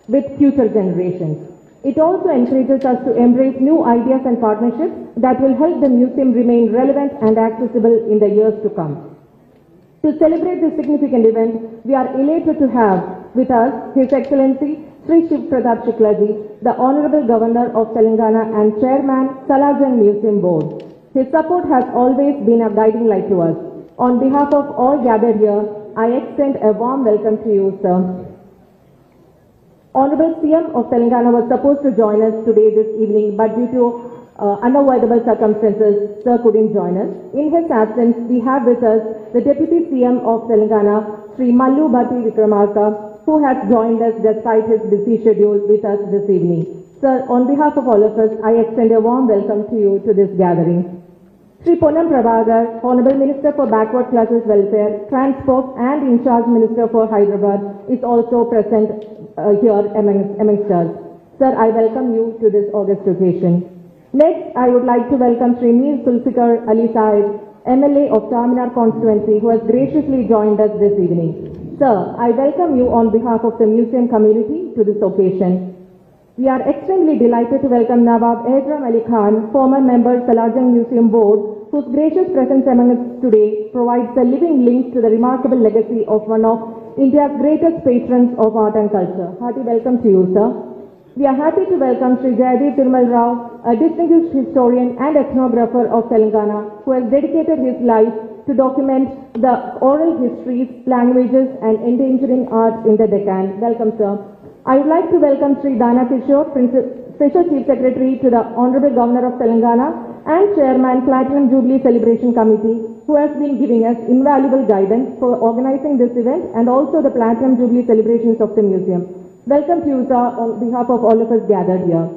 with future generations. It also encourages us to embrace new ideas and partnerships that will help the museum remain relevant and accessible in the years to come. To celebrate this significant event, we are elated to have with us His Excellency Sri Shiv Pratap Shuklaji, the Honorable Governor of Telangana and Chairman, Salarjung Museum Board. His support has always been a guiding light to us. On behalf of all gathered here, I extend a warm welcome to you, sir. Honorable CM of Telangana was supposed to join us today this evening, but due to unavoidable circumstances, sir couldn't join us. In his absence, we have with us the Deputy CM of Telangana, Sri Mallu Bhatti Vikramarka, who has joined us despite his busy schedule with us this evening. Sir, on behalf of all of us, I extend a warm welcome to you to this gathering. Sri Ponnam Prabhakar, Honorable Minister for Backward Classes Welfare, Transport and In Charge Minister for Hyderabad, is also present here amongst us. Sir, I welcome you to this august occasion. Next, I would like to welcome Sri Mir Zulfikar Ali Sahib, MLA of Charminar constituency, who has graciously joined us this evening. Sir, I welcome you on behalf of the museum community to this occasion. We are extremely delighted to welcome Nawab Ehram Ali Khan, former member Salarjung Museum Board, whose gracious presence among us today provides a living link to the remarkable legacy of one of India's greatest patrons of art and culture. Hearty welcome to you, sir. We are happy to welcome Sri Jayadeep Tirmal Rao, a distinguished historian and ethnographer of Telangana, who has dedicated his life to document the oral histories, languages and endangering art in the Deccan. Welcome, sir. I would like to welcome Sri Dana Kishore, Special Chief Secretary to the Honorable Governor of Telangana and Chairman Platinum Jubilee Celebration Committee, who has been giving us invaluable guidance for organizing this event and also the Platinum Jubilee celebrations of the museum. Welcome to you, sir, on behalf of all of us gathered here.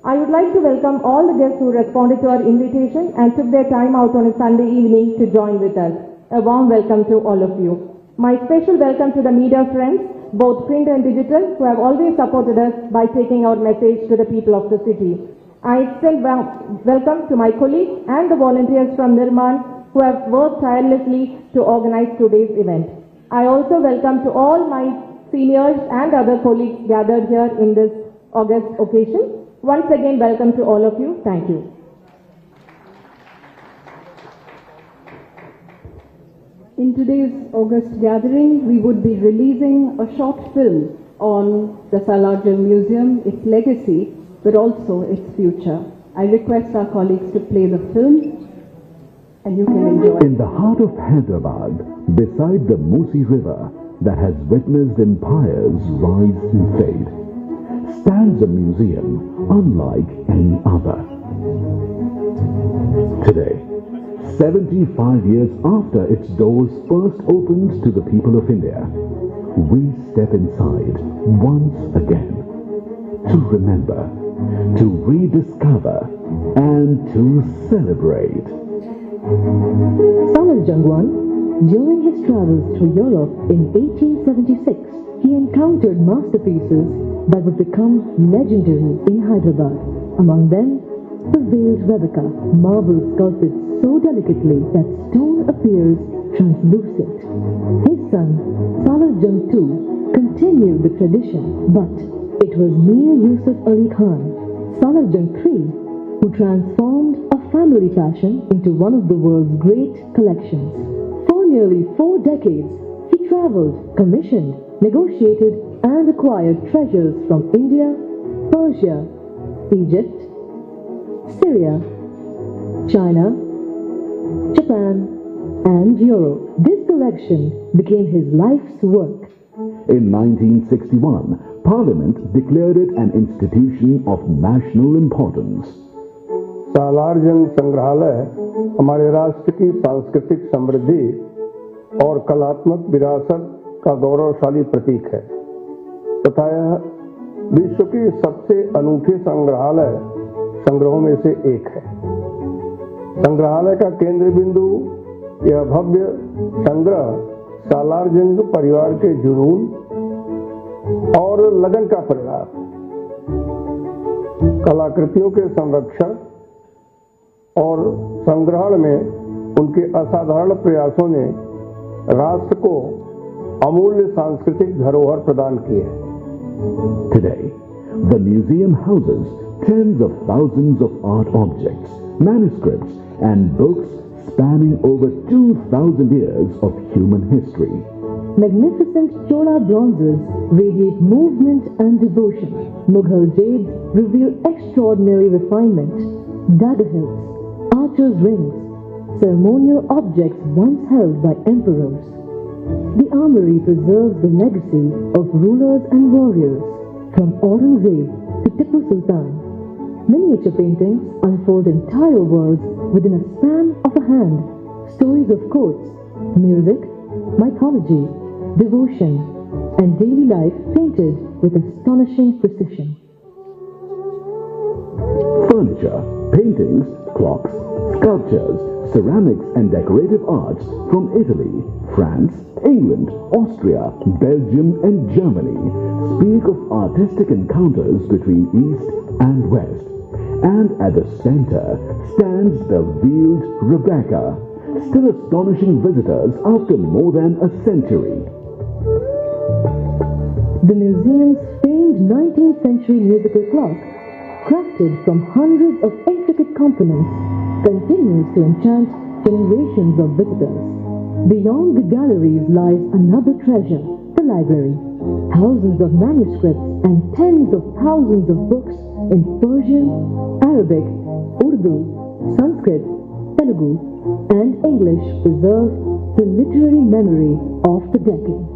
I would like to welcome all the guests who responded to our invitation and took their time out on a Sunday evening to join with us. A warm welcome to all of you. My special welcome to the media friends, both print and digital, who have always supported us by taking our message to the people of the city. I extend welcome to my colleagues and the volunteers from Nirman who have worked tirelessly to organize today's event. I also welcome to all my seniors and other colleagues gathered here in this august occasion. Once again, welcome to all of you. Thank you. In today's August gathering, we would be releasing a short film on the Salarjung Museum, its legacy, but also its future. I request our colleagues to play the film, and you can enjoy it. In the heart of Hyderabad, beside the Musi River that has witnessed empires rise and fade, stands a museum unlike any other. Today, 75 years after its doors first opened to the people of India, we step inside once again to remember, to rediscover and to celebrate. Salarjung I, during his travels through Europe in 1876, he encountered masterpieces that would become legendary in Hyderabad. Among them, the veiled Rebecca, marble sculpted so delicately that stone appears translucent. His son, Salarjung II, continued the tradition, but it was Mir Yusuf Ali Khan, Salarjung III, who transformed a family passion into one of the world's great collections. For nearly 4 decades, he traveled, commissioned, negotiated, and acquired treasures from India, Persia, Egypt, Syria, China, Japan, and Europe. This collection became his life's work. In 1961, Parliament declared it an institution of national importance. Salar Jung संग्रहालय हमारे राष्ट्र की सांस्कृतिक समृद्धि और कलात्मक विरासत का गौरवशाली प्रतीक है तथा यह विश्व के सबसे अनूठे संग्रहालय संग्रहों में से एक है। संग्रहालय का केंद्र बिंदु यह भव्य संग्रह सालारजंग परिवार के जुनून और लगन का परिणाम कलाकृतियों के संरक्षण और संग्रहण में उनके असाधारण प्रयासों ने राष्ट्र को अमूल्य सांस्कृतिक धरोहर प्रदान की है। Today, the museum houses tens of thousands of art objects, manuscripts, and books spanning over 2,000 years of human history. Magnificent Chola bronzes radiate movement and devotion. Mughal jades reveal extraordinary refinement. Dagger hilts, archers' rings, ceremonial objects once held by emperors. The armory preserves the legacy of rulers and warriors, from Aurangzeb to Tipu Sultan. Miniature paintings unfold entire worlds within a span of a hand. Stories of courts, music, mythology, devotion, and daily life painted with astonishing precision. Furniture, paintings, clocks, sculptures, ceramics and decorative arts from Italy, France, England, Austria, Belgium and Germany speak of artistic encounters between East and West. And at the center stands the veiled Rebecca, still astonishing visitors after more than a century. The museum's famed 19th century musical clock, crafted from hundreds of intricate components, continues to enchant generations of visitors. Beyond the galleries lies another treasure, the library. Thousands of manuscripts and tens of thousands of books in Persian, Arabic, Urdu, Sanskrit, Telugu, and English preserve the literary memory of the decade.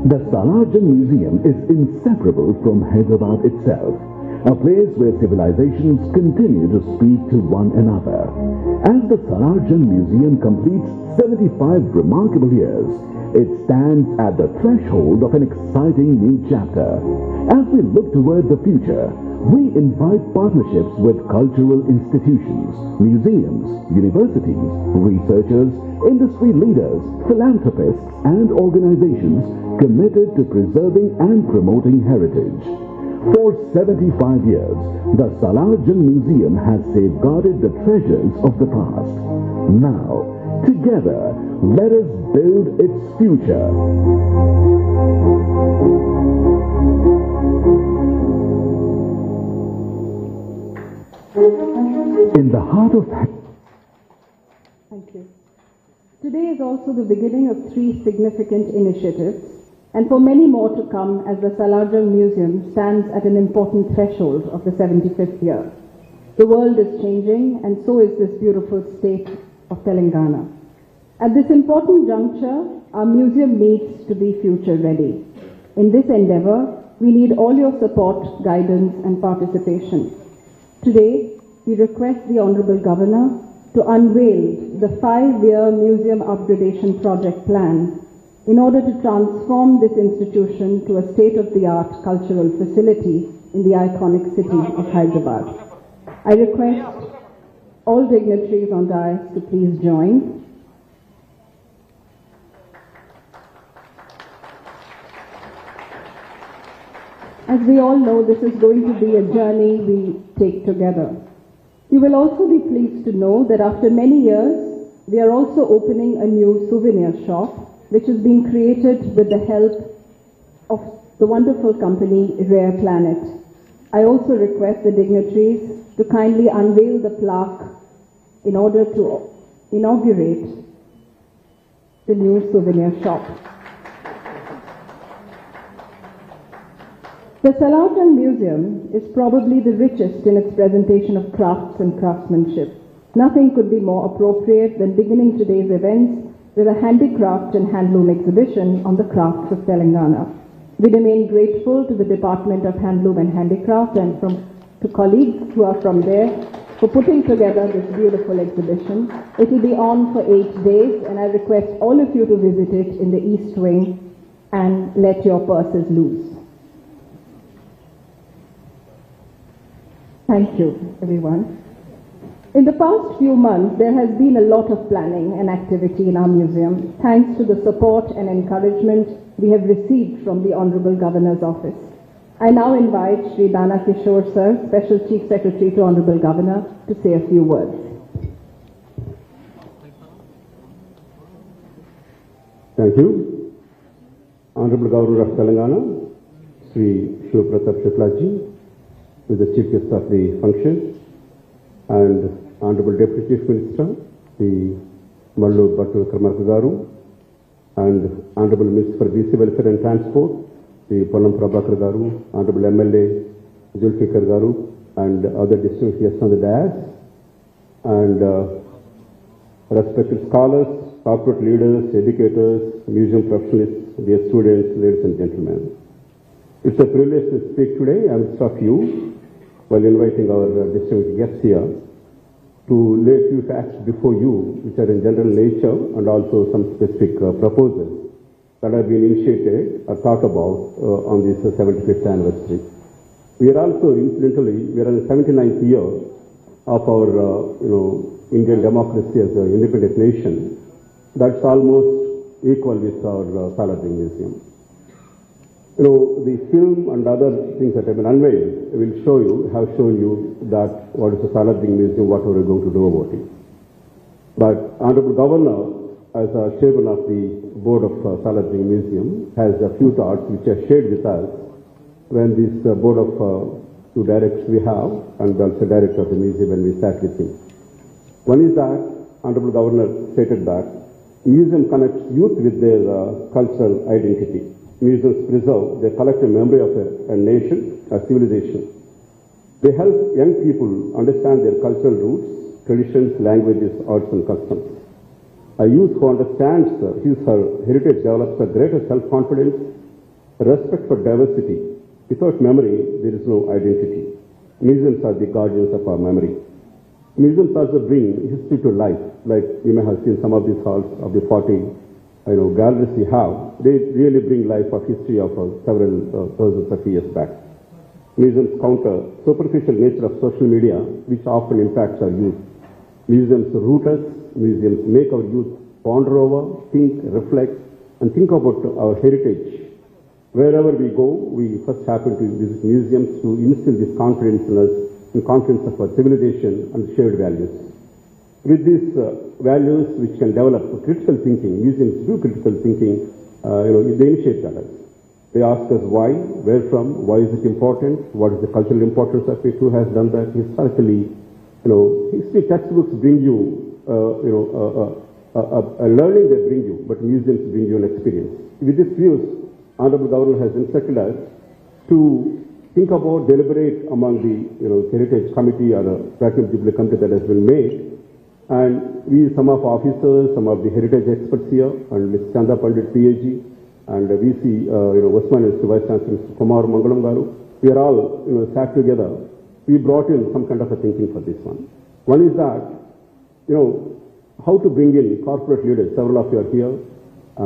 The Salarjung Museum is inseparable from Hyderabad itself, a place where civilizations continue to speak to one another. As the Salarjung Museum completes 75 remarkable years, it stands at the threshold of an exciting new chapter. As we look toward the future, we invite partnerships with cultural institutions, museums, universities, researchers, industry leaders, philanthropists, and organizations committed to preserving and promoting heritage. For 75 years, the Salarjung Museum has safeguarded the treasures of the past. Now, together, let us build its future. In the heart of... Thank you. Today is also the beginning of 3 significant initiatives, and for many more to come as the Salarjung Museum stands at an important threshold of the 75th year. The world is changing, and so is this beautiful state of Telangana. At this important juncture, our museum needs to be future ready. In this endeavor, we need all your support, guidance, and participation. Today, we request the Honorable Governor to unveil the 5-year museum upgradation project plan in order to transform this institution to a state-of-the-art cultural facility in the iconic city of Hyderabad. I request all dignitaries on dais to please join. As we all know, this is going to be a journey we take together. You will also be pleased to know that after many years, we are also opening a new souvenir shop, which has been created with the help of the wonderful company Rare Planet. I also request the dignitaries to kindly unveil the plaque in order to inaugurate the new souvenir shop. The Salarjung Museum is probably the richest in its presentation of crafts and craftsmanship. Nothing could be more appropriate than beginning today's events with a handicraft and handloom exhibition on the crafts of Telangana. We remain grateful to the Department of Handloom and Handicraft and to colleagues who are from there for putting together this beautiful exhibition. It will be on for 8 days, and I request all of you to visit it in the East Wing and let your purses loose. Thank you, everyone. In the past few months, there has been a lot of planning and activity in our museum, thanks to the support and encouragement we have received from the Honorable Governor's Office. I now invite Shri Dana Kishore Sir, Special Chief Secretary to Honorable Governor, to say a few words. Thank you. Honorable Governor of Telangana, Sri Shivapratap Shuklaji, who is the Chief Guest of the function, and Honorable Deputy Chief Minister, the Mallu Bhatti Vikramarka garu, and Honorable Minister for BC Welfare and Transport, the Pollam Prabhakar garu, Honorable MLA Zulfikar garu, and other distinguished guests on the dais, and respected scholars, corporate leaders, educators, museum professionals, dear students, ladies and gentlemen. It's a privilege to speak today amidst of you while inviting our distinguished guests here to lay a few facts before you, which are in general nature, and also some specific proposals that have been initiated or thought about on this 75th anniversary. We are also, incidentally, we are in the 79th year of our, Indian democracy as an independent nation. That's almost equal with our Saladdin Museum. The film and other things that have been unveiled will have shown you that what is the Saladdin Museum, what are we going to do about it. But Honorable Governor, as a chairman of the board of Saladdin Museum, has a few thoughts which are shared with us when this board of two directors we have, and also director of the museum when we sat with him. One is that Honorable Governor stated that museum connects youth with their cultural identity. Museums preserve their collective memory of a nation, a civilization. They help young people understand their cultural roots, traditions, languages, arts and customs. A youth who understands his or her heritage develops a greater self-confidence, respect for diversity. Without memory, there is no identity. Museums are the guardians of our memory. Museums also bring history to life, like you may have seen some of these halls of the 40 galleries we have. They really bring life of history of several thousands of years back. Museums counter superficial nature of social media, which often impacts our youth. Museums root us, museums make our youth ponder over, think, reflect, and think about our heritage. Wherever we go, we first happen to visit museums to instill this confidence in us, in confidence of our civilization and shared values. With these values which can develop critical thinking, museums do critical thinking, they initiate that. They ask us why, where from, why is it important, what is the cultural importance of it, who has done that historically. History textbooks bring you, a learning they bring you, but museums bring you an experience. With these views, Honorable Governor has instructed us to think about, deliberate among the Heritage Committee or the Platinum Jubilee Committee that has been made. And we, some of officers, some of the heritage experts here, and Ms. Chanda Pandit, PhD, and VC, Osman and Vice Chancellor Mr. Kumar Mangalam Garu, we are all sat together. We brought in some kind of a thinking for this one. One is that, how to bring in corporate leaders. Several of you are here.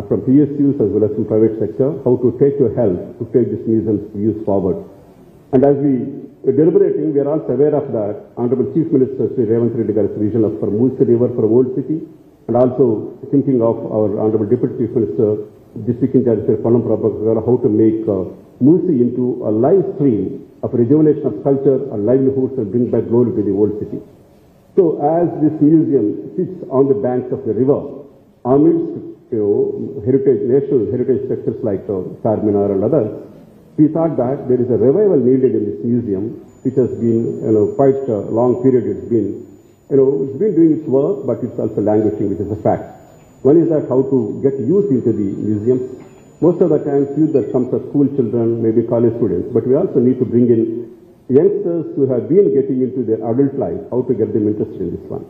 From PSUs as well as from private sector, how to take your help to take this museum's views forward. And as we are deliberating, we are also aware of that Honorable Chief Minister Sri Revanth Reddy Garu's vision of for Mulsi River for Old City, and also thinking of our Honorable Deputy Chief Minister, District in charge Sri Pollam Prabhakar, how to make Mulsi into a live stream of rejuvenation of culture and livelihoods and bring back glory to the old city. So as this museum sits on the banks of the river, amidst national heritage structures like Charminar and others, we thought that there is a revival needed in this museum, which has been, quite a long period it's been. It's been doing its work, but it's also languishing, which is a fact. One is that how to get youth into the museums. Most of the times, youth that comes are school children, maybe college students, but we also need to bring in youngsters who have been getting into their adult life, how to get them interested in this one.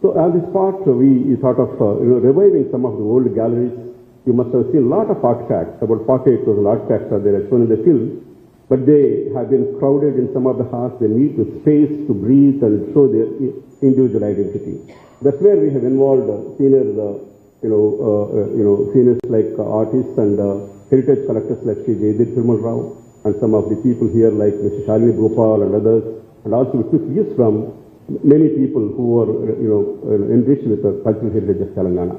So on this part, we thought of reviving some of the old galleries. You must have seen a lot of artifacts, about 48,000 artifacts are there as shown in the film, but they have been crowded in some of the halls. They need the space to breathe and show their individual identity. That's where we have involved seniors like artists and heritage collectors like Sri Jaydeep Firmal Rao, and some of the people here like Mr. Shalini Gopal and others, and also we took views from many people who are, enriched with the cultural heritage of Telangana.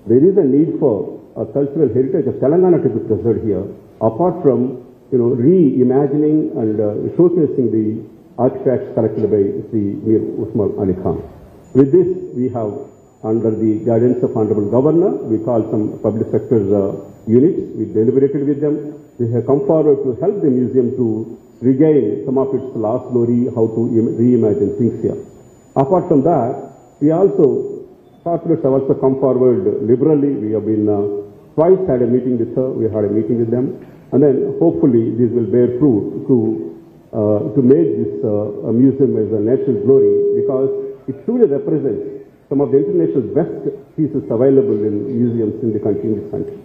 There is a need for a cultural heritage of Telangana to be preserved here, apart from, reimagining and showcasing the artifacts collected by Sri Mir Usman Ali Khan. With this, we have, under the guidance of Honorable Governor, we called some public sector units. We deliberated with them. they have come forward to help the museum to regain some of its lost glory, how to reimagine things here. Apart from that, we also, corporates have also come forward liberally. We have been twice had a meeting with her, we had a meeting with them, and then hopefully this will bear fruit to make this museum as a national glory, because it truly represents some of the international best pieces available in museums in this country.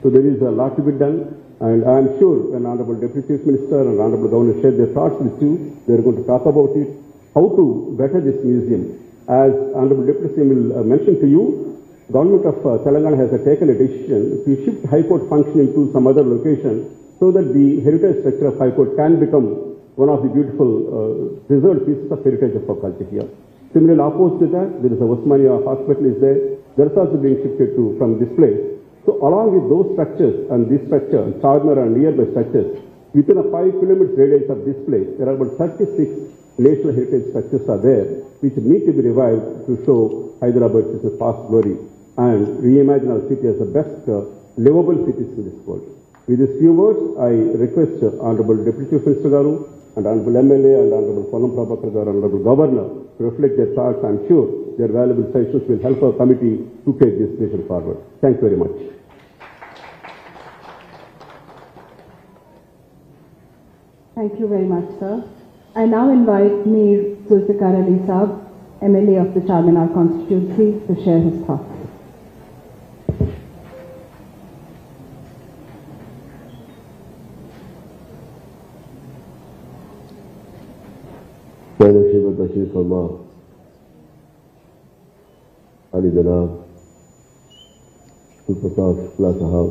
So there is a lot to be done, and I am sure when Honorable Deputy Chief Minister and Honorable Governor share their thoughts with you, they are going to talk about it, how to better this museum. As Honorable Deputy CM will mention to you, Government of Telangana has taken a decision to shift High Court functioning to some other location so that the heritage structure of High Court can become one of the beautiful preserved pieces of heritage of our culture here. Similarly, opposite to that, there is a Osmania hospital is there. That is also being shifted to from this place. So along with those structures and this structure, Charmer and nearby structures, within a 5 kilometers radius of this place, there are about 36 national heritage structures are there, which need to be revived to show Hyderabad as a past glory and reimagine our city as the best livable cities to this world. With these few words, I request Honorable Deputy Chief Minister Garu and Honorable MLA and Honorable Polam Prabhakar Garu and Honorable Governor to reflect their thoughts. I am sure their valuable suggestions will help our committee to take this vision forward. Thank you very much. Thank you very much, sir. I now invite Mir Zulfikar Ali Saab, MLA of the Charminar constituency, to share his thoughts. तशरीफ फरमा अली जनाब सुप्रताप शुक्ला साहब,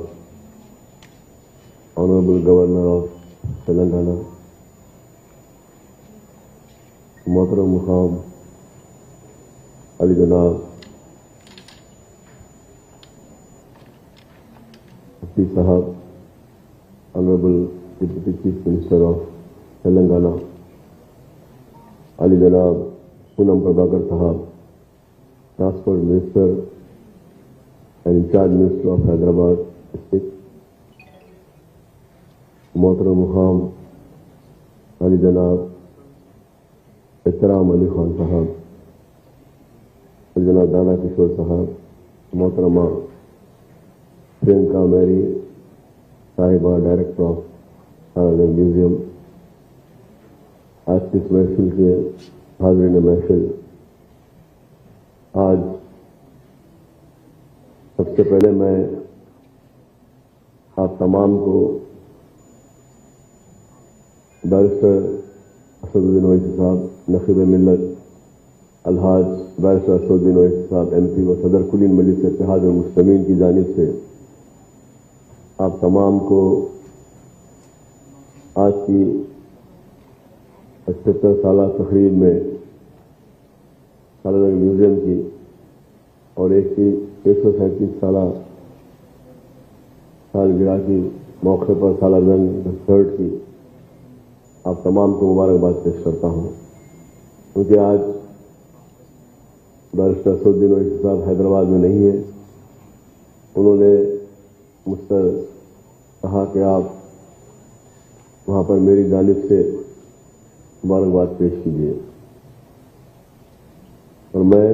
honourable governor of Telangana, मोहतरम मुकाम अली जनाब मुफ्ती साहब, honourable deputy chief minister of Telangana Ali जनाब पूनम प्रभाकर साहब, transport minister and in-charge minister of Hyderabad district, मोहतरम मुकाम अली जनाब एहतराम अली खान साहब, अली जनाब दाना किशोर साहब, मोहतरमा प्रियंका मैरी साहिबा, डायरेक्टर ऑफ म्यूजियम, आज इस महफिल के हाज़रीन महफिल, आज सबसे पहले मैं आप तमाम को बैरिस्टर असदुद्दीन ओवैसी साहब, नखीब मिल्लत अलहाज बैरिस्टर असदुद्दीन ओवैसी साहब MP व सदर कुलीन मजलिस इत्तेहाद मुस्लिमीन की जानिब से आप तमाम को आज की 78 साल तकरीब में सालाना म्यूजियम की और 137 सालगिरह की मौके पर सालाना थर्ड की आप तमाम को मुबारकबाद पेश करता हूँ, क्योंकि आज बैरिस्टर असदुद्दीन ओवैसी साहब हैदराबाद में नहीं है। उन्होंने मुझसे कहा कि आप वहाँ पर मेरी जानिब से मुबारकबाद पेश कीजिए, और मैं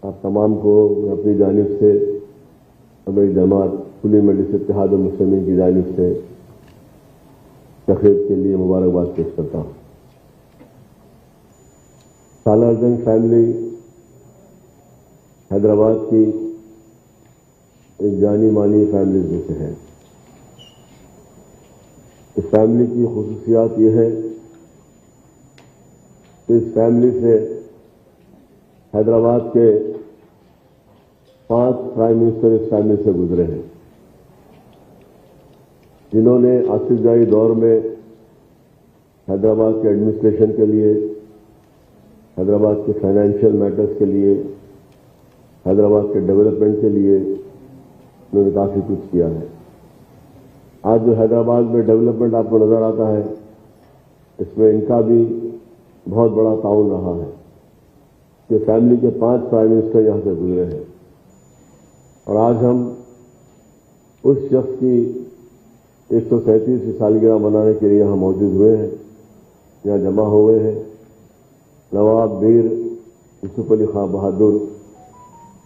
आप तमाम को अपनी जानिब से और मेरी जमात कुली मजलिस इत्तेहाद मुस्लिमीन की जानिब से तकरीब के लिए मुबारकबाद पेश करता हूँ। सालारजंग फैमिली हैदराबाद की एक जानी मानी फैमिली में से है। इस फैमिली की खुसूसियात ये है कि इस फैमिली से हैदराबाद के 5 प्राइम मिनिस्टर इस फैमिली से गुजरे हैं, जिन्होंने आसिफजाई दौर में हैदराबाद के एडमिनिस्ट्रेशन के लिए, हैदराबाद के फाइनेंशियल मैटर्स के लिए, हैदराबाद के डेवलपमेंट के लिए उन्होंने काफ़ी कुछ किया है। आज जो हैदराबाद में डेवलपमेंट आपको नजर आता है, इसमें इनका भी बहुत बड़ा ताउन रहा है कि फैमिली के 5 प्राइम मिनिस्टर यहाँ से गुजरे हैं, और आज हम उस शख्स की 137वीं सालगिरह मनाने के लिए यहाँ मौजूद हुए हैं, यहाँ जमा हुए हैं। नवाब मीर यूसुफ अली खां बहादुर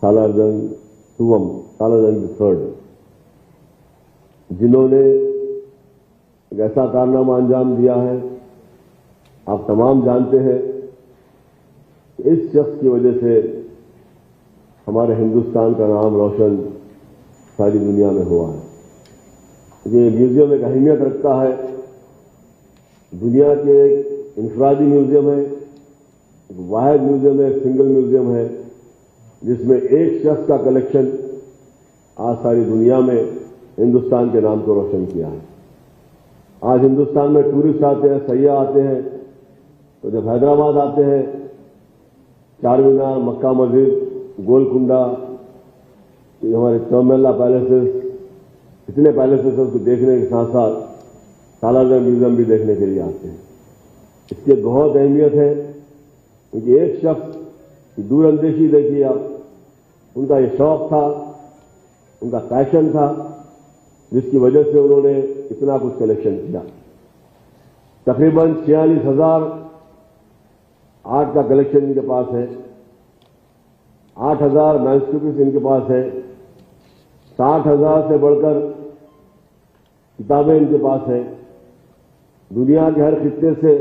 सालारजंग सुवम सालारजंग III, जिन्होंने एक ऐसा कारनामा अंजाम दिया है, आप तमाम जानते हैं कि इस शख्स की वजह से हमारे हिंदुस्तान का नाम रोशन सारी दुनिया में हुआ है। ये म्यूजियम एक अहमियत रखता है, दुनिया के एक इंफरादी म्यूजियम है, एक वाहिद म्यूजियम है, एक सिंगल म्यूजियम है, जिसमें एक शख्स का कलेक्शन आज सारी दुनिया में हिंदुस्तान के नाम को रोशन किया है। आज हिंदुस्तान में टूरिस्ट आते हैं, सयाह आते हैं, तो जब हैदराबाद आते हैं, चार मीनार, मक्का मस्जिद, गोलकुंडा, हमारे चौमेला पैलेसेस, इतने पैलेसेस हैं, उसको देखने के साथ साथ सालारजंग म्यूजियम भी देखने के लिए आते हैं। इसकी बहुत अहमियत है, क्योंकि एक शख्स की दूरअंदेशी देखिए आप, उनका ये शौक था, उनका पैशन था, जिसकी वजह से उन्होंने इतना कुछ कलेक्शन किया। तकरीबन 46,000 आर्ट का कलेक्शन इनके पास है, 8,000 मैन्युस्क्रिप्ट्स इनके पास है, 60,000 से बढ़कर किताबें इनके पास है। दुनिया के हर खित्ते से,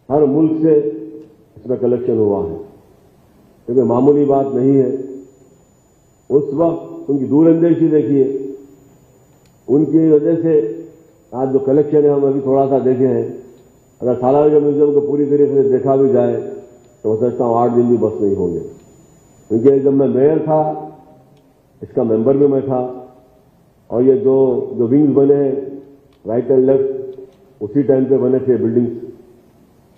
हर मुल्क से इसमें कलेक्शन हुआ है, क्योंकि मामूली बात नहीं है। उस वक्त उनकी दूरअंदेशी देखिए, उनकी वजह से आज जो कलेक्शन है हम अभी थोड़ा सा देखे हैं। अगर सालारजंग म्यूजियम को पूरी तरीके से देखा भी जाए तो मैं समझता हूँ 8 दिन भी बस नहीं होंगे, क्योंकि जब मैं मेयर था, इसका मेंबर भी मैं था, और ये जो विंग्स बने हैं राइट एंड लेफ्ट, उसी टाइम पे बने थे बिल्डिंग्स,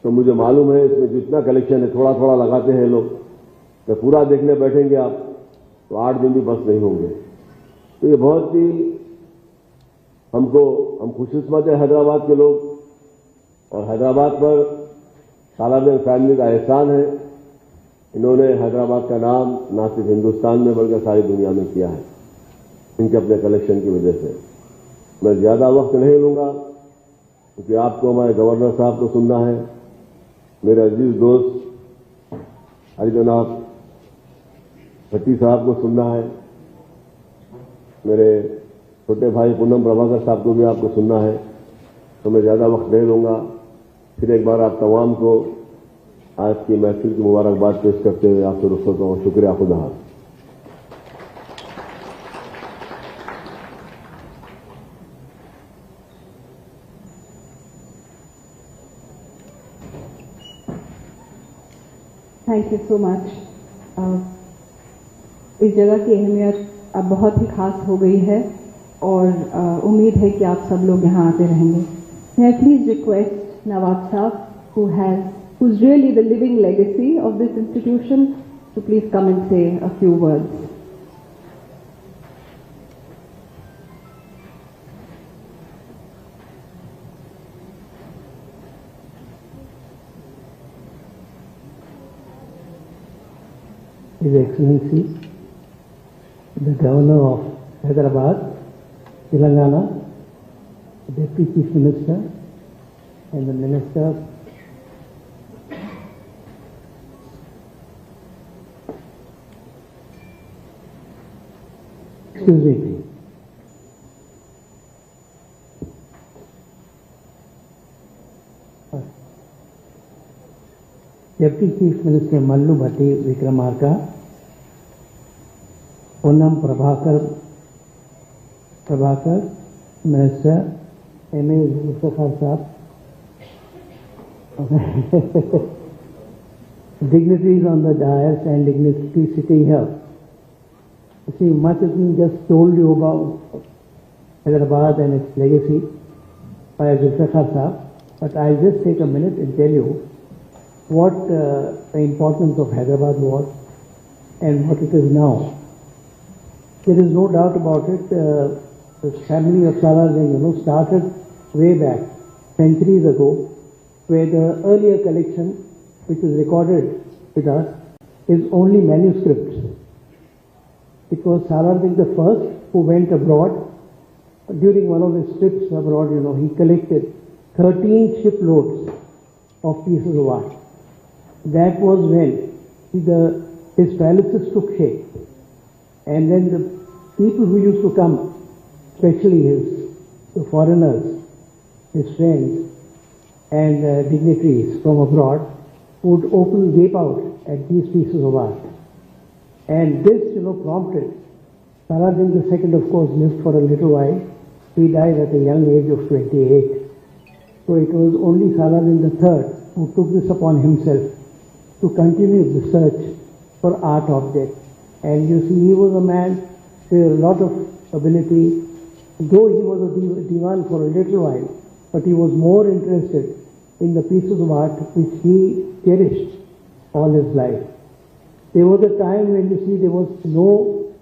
तो मुझे मालूम है इसमें जितना कलेक्शन है, थोड़ा थोड़ा लगाते हैं लोग, तो पूरा देखने बैठेंगे आप तो 8 दिन भी बस नहीं होंगे। तो ये बहुत ही हम खुशकिस्मत है हैदराबाद के लोग, और हैदराबाद पर सालारजंग फैमिली का एहसान है। इन्होंने हैदराबाद का नाम न सिर्फ हिंदुस्तान में बल्कि सारी दुनिया में किया है, इनके अपने कलेक्शन की वजह से। मैं ज्यादा वक्त नहीं लूंगा, क्योंकि आपको हमारे गवर्नर साहब को सुनना है, मेरे अजीज दोस्त हरिजनाब भट्टी साहब को सुनना है, मेरे छोटे भाई पूनम प्रभाकर साहब को भी आपको सुनना है, तो मैं ज्यादा वक्त नहीं लूंगा। फिर एक बार आप तमाम को आज की महफिल की मुबारकबाद पेश करते हुए आपसे रुखसत हूं। शुक्रिया, खुदा हाफ़िज़। Thank you so much. इस जगह की अहमियत अब बहुत ही खास हो गई है, और उम्मीद है कि आप सब लोग यहाँ आते रहेंगे। मैं प्लीज रिक्वेस्ट नवाब साहब, who's really the living legacy of this institution, to please come and say a few words. His Excellency, the Governor of Hyderabad, Telangana, Deputy Chief Minister, and the Minister, excuse me, please. Deputy Chief Minister Mallu Bhatti Vikramarka, Poonam Prabhakar, Minister M.A. Zulfikar Saab, dignitaries on the dais and dignitaries sitting here. You see, much has been just told you about Hyderabad and its legacy by Zulfikar Saab, but I'll just take a minute and tell you what the importance of Hyderabad was and what it is now. There is no doubt about it. The family of Salarjung, started way back, centuries ago, where the earlier collection, which is recorded with us, is only manuscripts. It was Salarjung the first who went abroad during one of his trips abroad, he collected 13 shiploads of pieces of art. That was when his palaces took shape. And then the people who used to come, especially the foreigners, his friends and dignitaries from abroad, would gape out at these pieces of art. And this, prompted Saladin II, of course, lived for a little while. He died at a young age of 28. So it was only Saladin III who took this upon himself to continue the search for art objects. And you see, he was a man with a lot of ability, though he was a divan for a little while, but he was more interested in the pieces of art which he cherished all his life. There was a time when you see there was no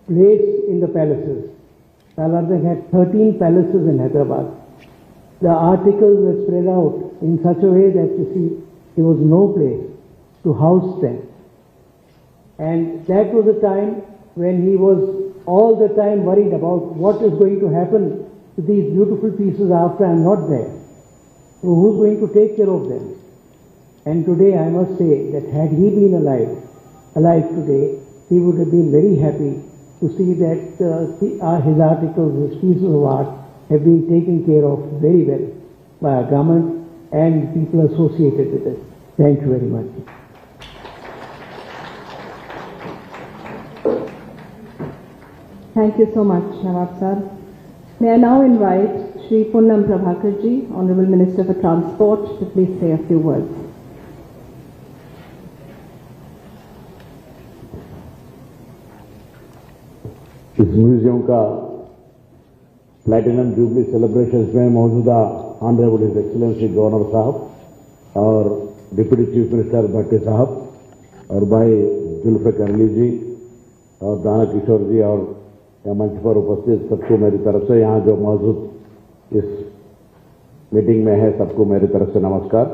place in the palaces. Saladin had 13 palaces in Hyderabad. The articles were spread out in such a way that you see there was no place to house them. And that was a time when he was all the time worried about what is going to happen to these beautiful pieces after I am not there. So who's going to take care of them? And today I must say that had he been alive today, he would have been very happy to see that his articles, his pieces of art have been taken care of very well by our government and people associated with it. Thank you very much. Thank you so much, Nawab sir. May I now invite Shri Punnam Prabhakarji, Honorable Minister for Transport, to please say a few words. इस museum का platinum jubilee celebrations में मौजूदा honourable his excellency governor साहब और deputy chief minister भट्टी साहब और भाई जुल्फिकार अली जी और दाना किशोर जी और मंच पर उपस्थित सबको मेरी तरफ से, यहाँ जो मौजूद इस मीटिंग में है सबको मेरी तरफ से नमस्कार।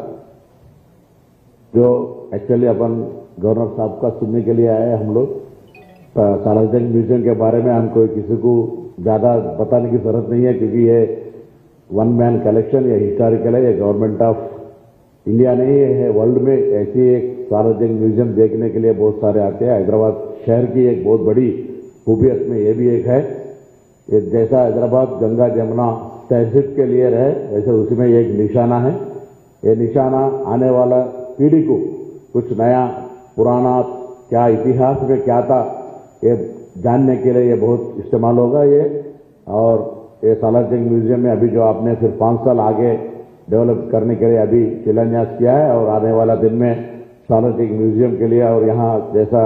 जो एक्चुअली अपन गवर्नर साहब का सुनने के लिए आए हम लोग, सालारजंग म्यूजियम के बारे में हम कोई किसी को ज़्यादा बताने की जरूरत नहीं है, क्योंकि ये वन मैन कलेक्शन, ये हिस्टोरिकल है, ये गवर्नमेंट ऑफ इंडिया नहीं है, वर्ल्ड में ऐसी एक सालारजंग म्यूजियम देखने के लिए बहुत सारे आते हैं। हैदराबाद शहर की एक बहुत बड़ी खूबियत में ये भी एक है। ये जैसा हैदराबाद गंगा जमुना तहजीब के लिए रहे, वैसे उसी में एक निशाना है। ये निशाना आने वाला पीढ़ी को कुछ नया पुराना क्या इतिहास में क्या था ये जानने के लिए ये बहुत इस्तेमाल होगा ये। और ये सालारजंग म्यूजियम में अभी जो आपने फिर 5 साल आगे डेवलप करने के लिए अभी शिलान्यास किया है, और आने वाला दिन में सालारजंग म्यूजियम के लिए, और यहाँ जैसा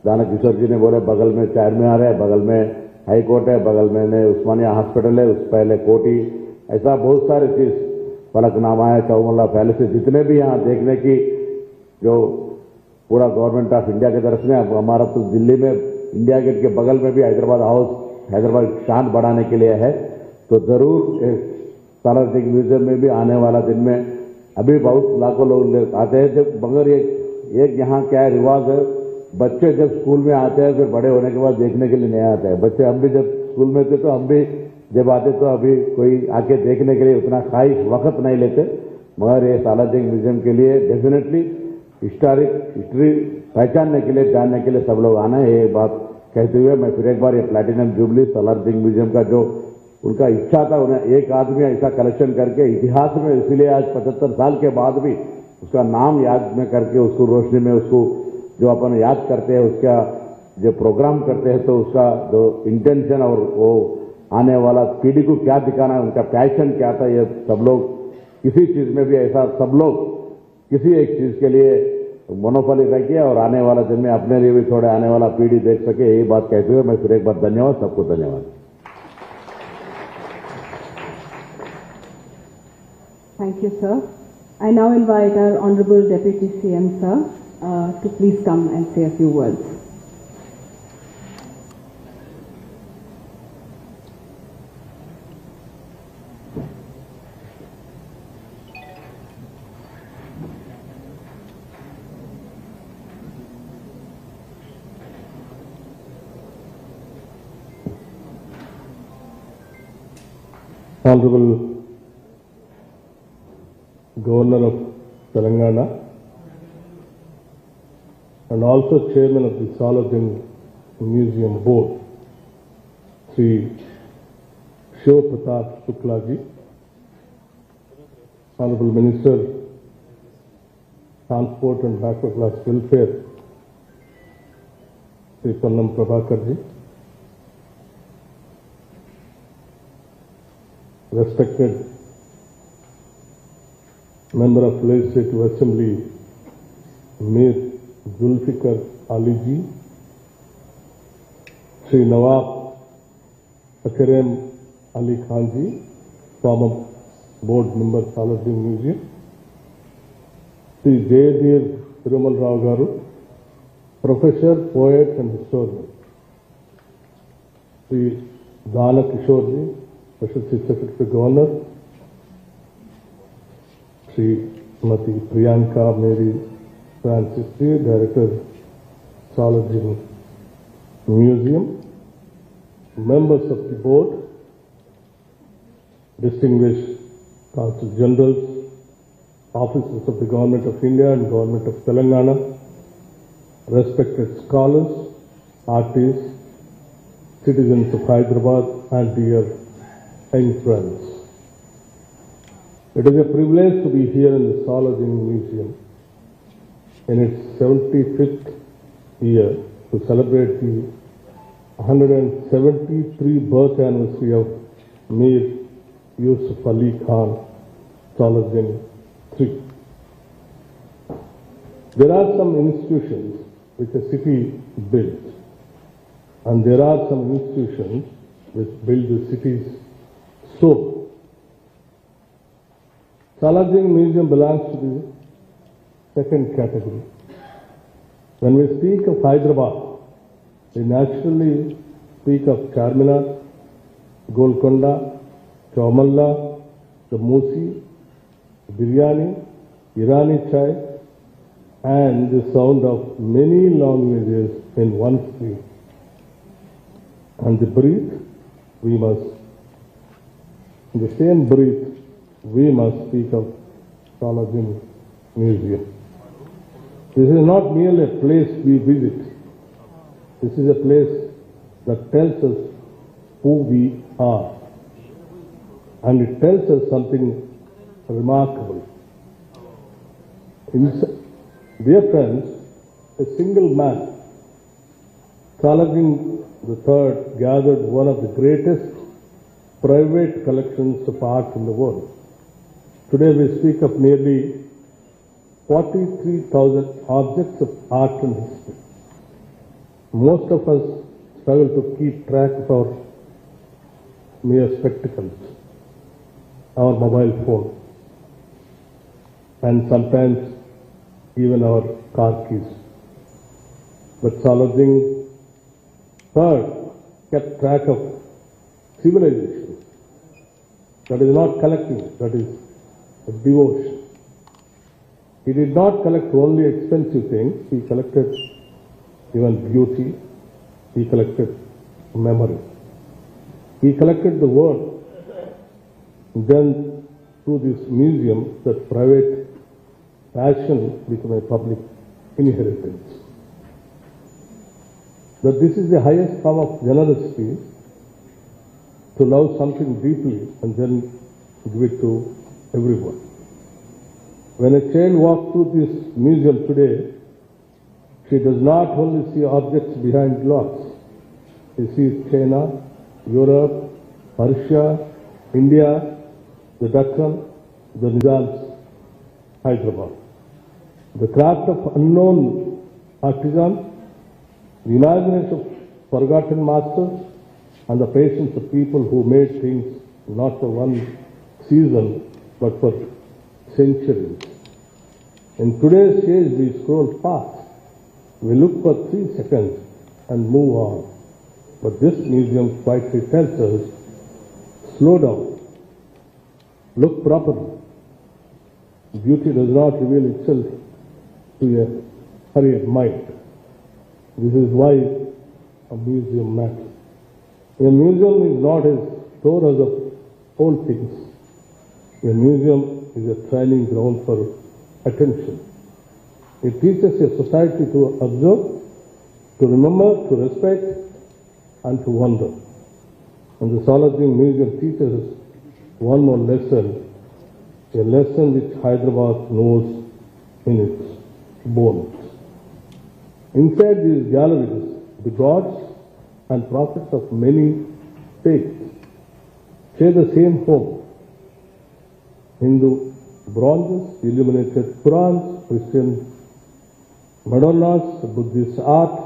दाना किशोर जी ने बोले बगल में चारमीनार है, बगल में हाई कोर्ट है, बगल में उस्मानिया हॉस्पिटल है, उस पहले कोटी, ऐसा बहुत सारे चीज, फलकनामा है, चौमल्ला पैलेस, जितने भी यहाँ देखने की जो पूरा गवर्नमेंट ऑफ इंडिया की तरफ से, हमारा तो दिल्ली में इंडिया गेट के बगल में भी हैदराबाद हाउस, हैदराबाद शान बढ़ाने के लिए है। तो जरूर सालारजंग म्यूजियम में भी आने वाला दिन में अभी बहुत लाखों लोग आते हैं। जब मगर एक यहाँ क्या है रिवाज है, बच्चे जब स्कूल में आते हैं फिर बड़े होने के बाद देखने के लिए नहीं आते हैं। बच्चे हम भी जब स्कूल में थे तो हम भी जब आते तो अभी कोई आके देखने के लिए उतना ख्वाहिश वक्त नहीं लेते। मगर ये सालारजंग म्यूजियम के लिए डेफिनेटली हिस्ट्री पहचानने के लिए, जानने के लिए सब लोग आना है। ये बात कहते हुए मैं फिर एक बार ये प्लैटिनम जुबली सालारजंग म्यूजियम का जो उनका इच्छा था, उन्हें एक आदमी ऐसा कलेक्शन करके इतिहास में, इसीलिए आज 75 साल के बाद भी उसका नाम याद में करके उसको रोशनी में उसको जो अपन याद करते हैं, उसका जो प्रोग्राम करते हैं, तो उसका जो इंटेंशन और वो आने वाला पीढ़ी को क्या दिखाना है, उनका पैशन क्या था, ये सब लोग किसी चीज में भी ऐसा सब लोग किसी एक चीज के लिए मोनोपोली रखिए, और आने वाला दिन में अपने लिए भी थोड़े आने वाला पीढ़ी देख सके, यही बात कहते हुए मैं फिर एक बार धन्यवाद, सबको धन्यवाद। Thank you, sir. I now invite our Honorable Deputy CM, sir, to please come and say a few words. Honorable Governor of Telangana, and also Chairman of the Salajan Museum Board, Sri Shiv Pratap Shuklaji, Honorable Minister, Transport and Backward Class Welfare, Sri Pannam Prabhakarji, respected Member of Legislative Assembly, Mir Zulfikar Ali Ji, Sri Nawab Fakarem Ali Khan Ji, former board member, Salajan Museum, Sri Jayadhir Thirumal Rao Garu, professor, poet and historian, Sri Dana Kishore Ji, Special Chief Secretary Governor, Sri Mati Priyanka Mary Francis Ji, Director, Salajan Museum, members of the board, distinguished Consul Generals, officers of the Government of India and Government of Telangana, respected scholars, artists, citizens of Hyderabad, and dear young friends. It is a privilege to be here in the Salajan Museum in its 75th year to celebrate the 173 birth anniversary of Mir Yusuf Ali Khan, Salajan III. There are some institutions which a city builds, and there are some institutions which build the city's soul. Salajan Museum belongs to the second category. When we speak of Hyderabad, we naturally speak of Charminar, Golconda, Chowmalla, the Musi, Biryani, Irani chai, and the sound of many languages in one street. And the breath, we must, in the same breath, we must speak of Salajan Museum. This is not merely a place we visit. This is a place that tells us who we are. And it tells us something remarkable. Dear friends, a single man, Salajan III, gathered one of the greatest private collections of art in the world. Today we speak of nearly 43,000 objects of art and history. Most of us struggle to keep track of our mere spectacles, our mobile phone, and sometimes even our car keys. But Salajan III kept track of civilization. That is not collecting, that is a devotion. He did not collect only expensive things, he collected even beauty, he collected memory. He collected the world. Then through this museum, that private passion became a public inheritance. That this is the highest form of generosity, to love something deeply and then give it to everyone. When a child walks through this museum today, she does not only see objects behind glass. She sees China, Europe, Persia, India, the Deccan, the Nizam's Hyderabad. The craft of unknown artisans, the imagination of forgotten masters, and the patience of people who made things not for one season, but for centuries. In today's age, we scroll fast. We look for 3 seconds and move on. But this museum quietly tells us, slow down, look properly. Beauty does not reveal itself to a hurried mind. This is why a museum matters. A museum is not a storehouse of old things. A museum is a training ground for attention. It teaches a society to observe, to remember, to respect, and to wonder. And the Salajing Museum teaches us one more lesson, a lesson which Hyderabad knows in its bones. Inside these galleries, the gods and prophets of many faiths share the same home. Hindu bronzes, illuminated Qurans, Christian Madonnas, Buddhist art,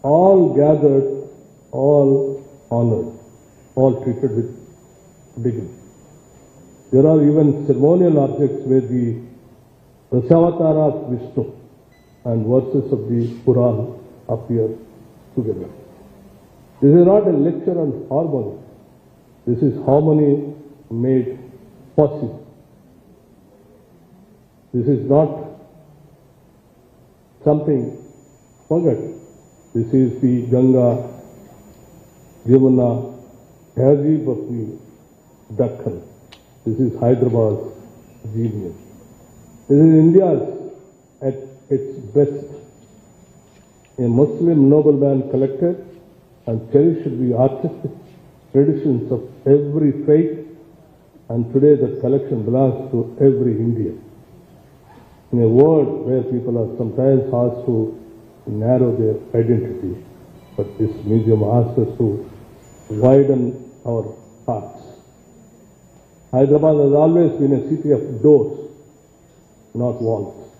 all gathered, all honored, all treated with dignity. There are even ceremonial objects where the Dasavatara of Vishnu and verses of the Quran appear together. This is not a lecture on harmony. This is harmony made possible. This is not something forgotten. This is the Ganga, Yamuna, Tehzeeb of the Dakhan. This is Hyderabad's genius. This is India's at its best. A Muslim nobleman collected and cherished the artistic traditions of every faith, and today that collection belongs to every Indian. In a world where people are sometimes asked to narrow their identity, but this museum asks us to widen our hearts. Hyderabad has always been a city of doors, not walls.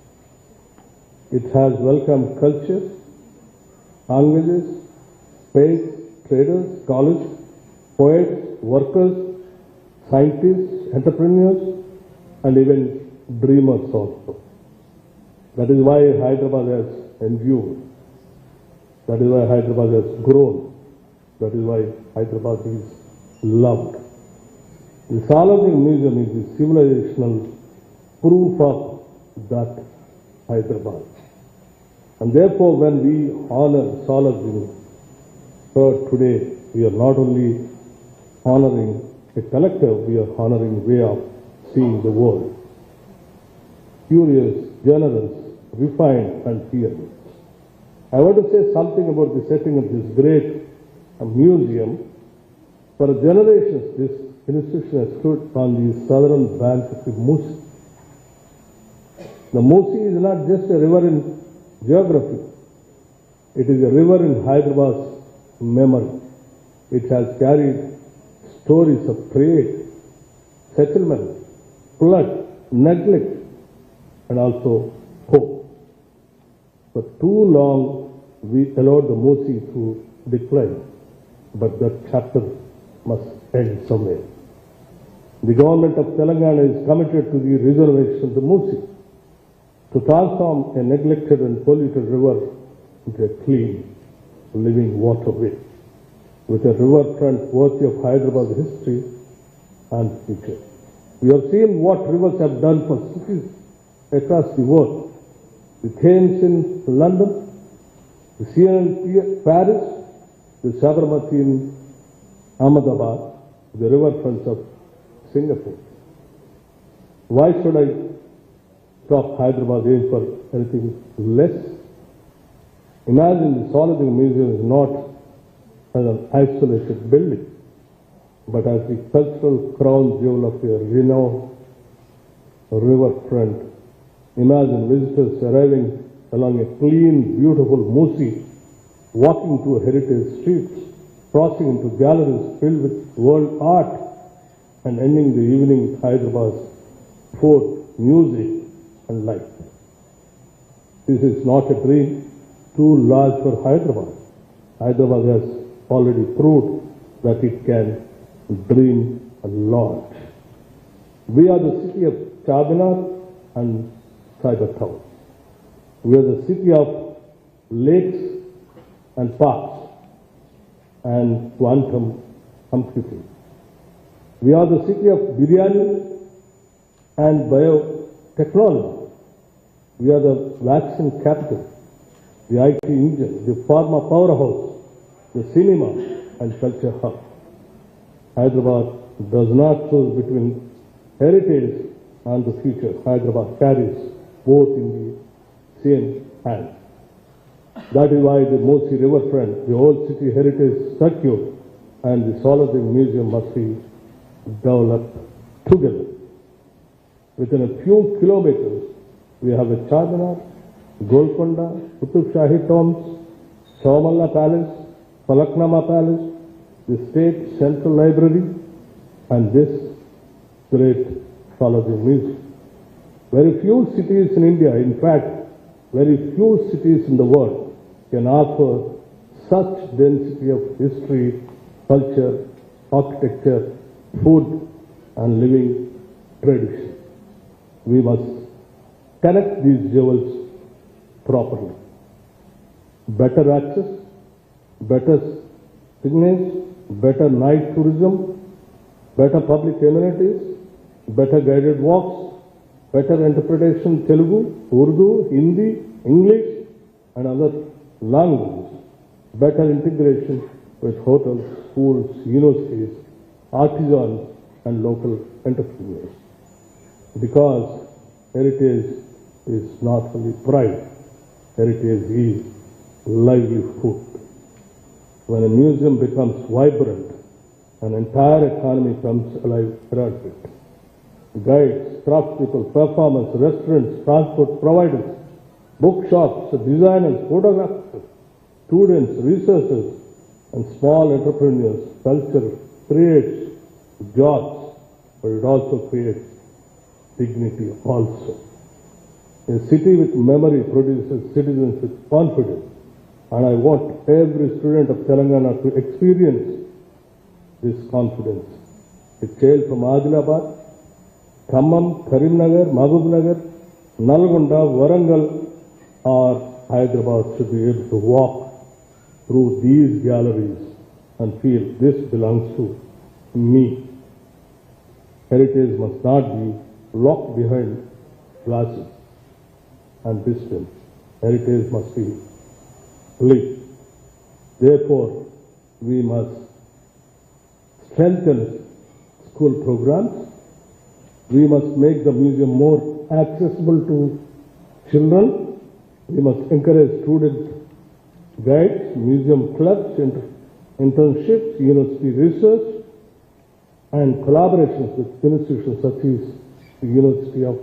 It has welcomed culture, languages, faith, traders, scholars, poets, workers, scientists, entrepreneurs, and even dreamers also. That is why Hyderabad has endured. That is why Hyderabad has grown. That is why Hyderabad is loved. The Salajing Museum is the civilizational proof of that Hyderabad. And therefore, when we honor Salajing today, we are not only honoring a collective, we are honoring a way of seeing the world. Curious, generous, refined, and fearless. I want to say something about the setting of this great museum. For generations, this institution has stood on the southern bank of the Musi. The Musi is not just a river in geography. It is a river in Hyderabad's memory. It has carried stories of trade, settlement, flood, neglect, and also hope. For too long, we allowed the Musi to decline, but that chapter must end somewhere. The government of Telangana is committed to the reservation of the Musi, to transform a neglected and polluted river into a clean, living waterway, with a riverfront worthy of Hyderabad's history and future. We have seen what rivers have done for cities across the world. The Thames in London, the Seine in Paris, the Sabarmati in Ahmedabad, the riverfronts of Singapore. Why should I stop Hyderabad aim for anything less? Imagine the Salajing Museum is not as an isolated building, but as the cultural crown jewel of a renowned riverfront. Imagine visitors arriving along a clean, beautiful Musi, walking through heritage streets, crossing into galleries filled with world art, and ending the evening with Hyderabad's food, music, and life. This is not a dream too large for Hyderabad. Hyderabad has already proved that it can dream large. We are the city of Charminar and Cyber Town. We are the city of lakes and parks and quantum computing. We are the city of biryani and biotechnology. We are the vaccine capital, the IT engine, the pharma powerhouse, the cinema and culture hub. Hyderabad does not choose between heritage and the future. Hyderabad carries both in the same hand. That is why the Mosi riverfront, the old city heritage circuit, and the Saladdin Museum must be developed together. Within a few kilometers, we have a Charminar, Golconda, Qutub Shahi tombs, Chowmalla Palace, Falaknama Palace, the State Central Library, and this great Saladdin Museum. Very few cities in India, in fact, very few cities in the world can offer such density of history, culture, architecture, food, and living tradition. We must connect these jewels properly. Better access, better signage, better night tourism, better public amenities, better guided walks, better interpretation Telugu, Urdu, Hindi, English, and other languages, better integration with hotels, schools, universities, artisans, and local entrepreneurs. Because heritage is not only pride, heritage is livelihood. When a museum becomes vibrant, an entire economy comes alive around it. Guides, craftspeople, performers, restaurants, transport providers, bookshops, designers, photographers, students, researchers, and small entrepreneurs. Culture creates jobs, but it also creates dignity also. A city with memory produces citizens with confidence, and I want every student of Telangana to experience this confidence. A child from Adilabad, Khammam, Karimnagar, Mahbubnagar, Nalgonda, Warangal, or Hyderabad should be able to walk through these galleries and feel this belongs to me. Heritage must not be locked behind glasses and distance. Heritage must be lived. Therefore, we must strengthen school programs. We must make the museum more accessible to children. We must encourage student guides, museum clubs, internships, university research, and collaborations with institutions such as the University of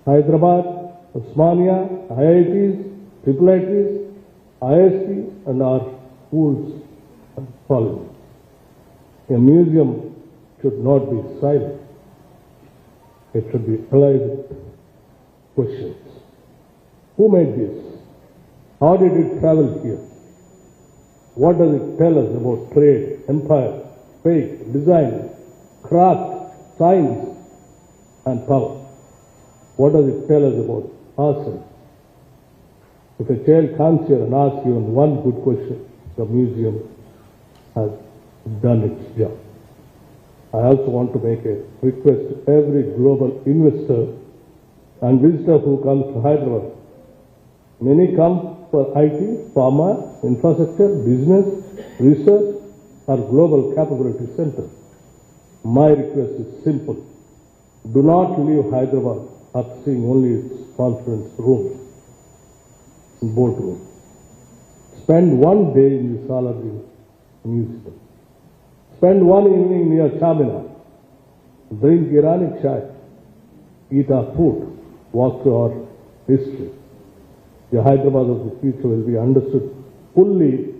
Hyderabad, Osmania, IITs, IIITs, IST, and our schools and colleges. A museum should not be silent. It should be alive with questions. Who made this? How did it travel here? What does it tell us about trade, empire, faith, design, craft, science, and power? What does it tell us about ourselves? If a child comes here and asks you one good question, the museum has done its job. I also want to make a request to every global investor and visitor who comes to Hyderabad. Many come for IT, pharma, infrastructure, business, research, or global capability centers. My request is simple. Do not leave Hyderabad after seeing only its conference rooms and boardrooms. Spend one day in the Saladdin Museum. Spend one evening near Charminar. Drink Iranic chai. Eat our food. Walk through our history. The Hyderabad of the future will be understood fully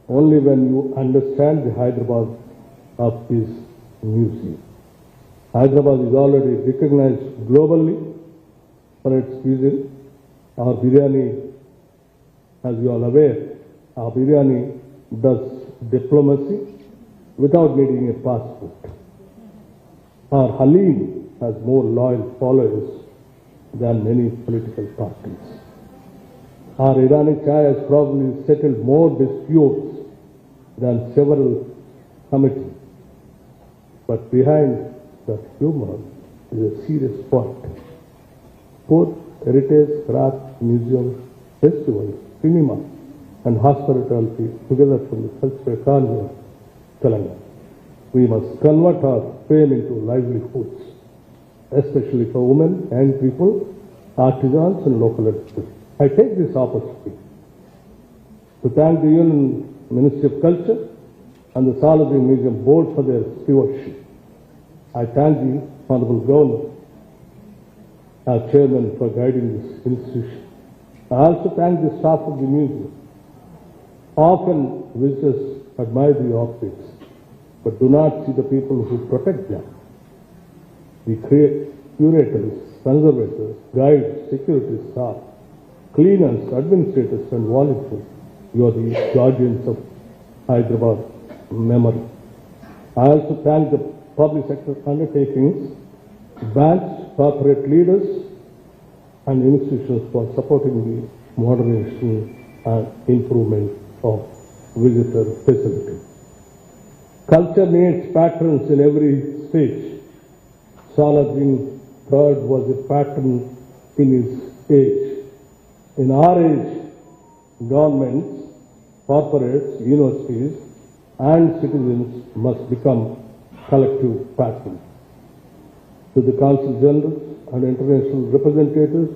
only when you understand the Hyderabad of this museum. Hyderabad is already recognized globally for its cuisine. Our biryani, as you are aware, our biryani does diplomacy without needing a passport. Our Halim has more loyal followers than many political parties. Our Iranic chai has probably settled more disputes than several committees. But behind that humor is a serious point. Both heritage, craft, museum, festivals, cinema, and hospitality together from the cultural economy of Telangana. We must convert our fame into livelihoods, especially for women, young people, artisans and local artists. I take this opportunity to thank the Union Ministry of Culture and the Salajing Museum Board for their stewardship. I thank the Honorable Governor, our Chairman, for guiding this institution. I also thank the staff of the museum. Often visitors admire the objects, but do not see the people who protect them. The curators, conservators, guides, security staff, cleaners, administrators and volunteers. You are the guardians of Hyderabad memory. I also thank the public sector undertakings, banks, corporate leaders and institutions for supporting the modernization and improvement of visitor facilities. Culture needs patrons in every stage. Salajing III was a patron in his age. In our age, governments, corporates, universities and citizens must become collective patrons. To the Consul Generals and international representatives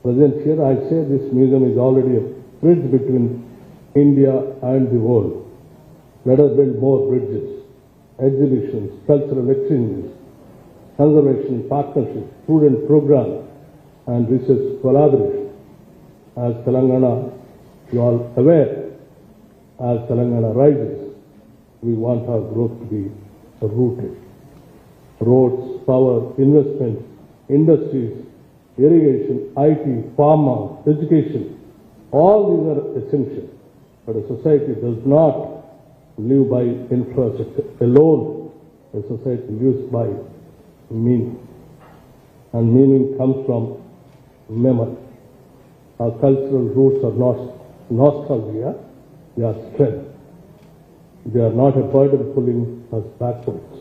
present here, I say this museum is already a bridge between India and the world. Let us build more bridges, exhibitions, cultural exchanges, conservation partnerships, student programs, and research collaboration. As Telangana, you are aware, as Telangana rises, we want our growth to be rooted. Roads, power, investments, industries, irrigation, IT, pharma, education, all these are essential. But a society does not live by infrastructure alone. A society lives by meaning. And meaning comes from memory. Our cultural roots are not nostalgia, they are strength. They are not a burden pulling us backwards.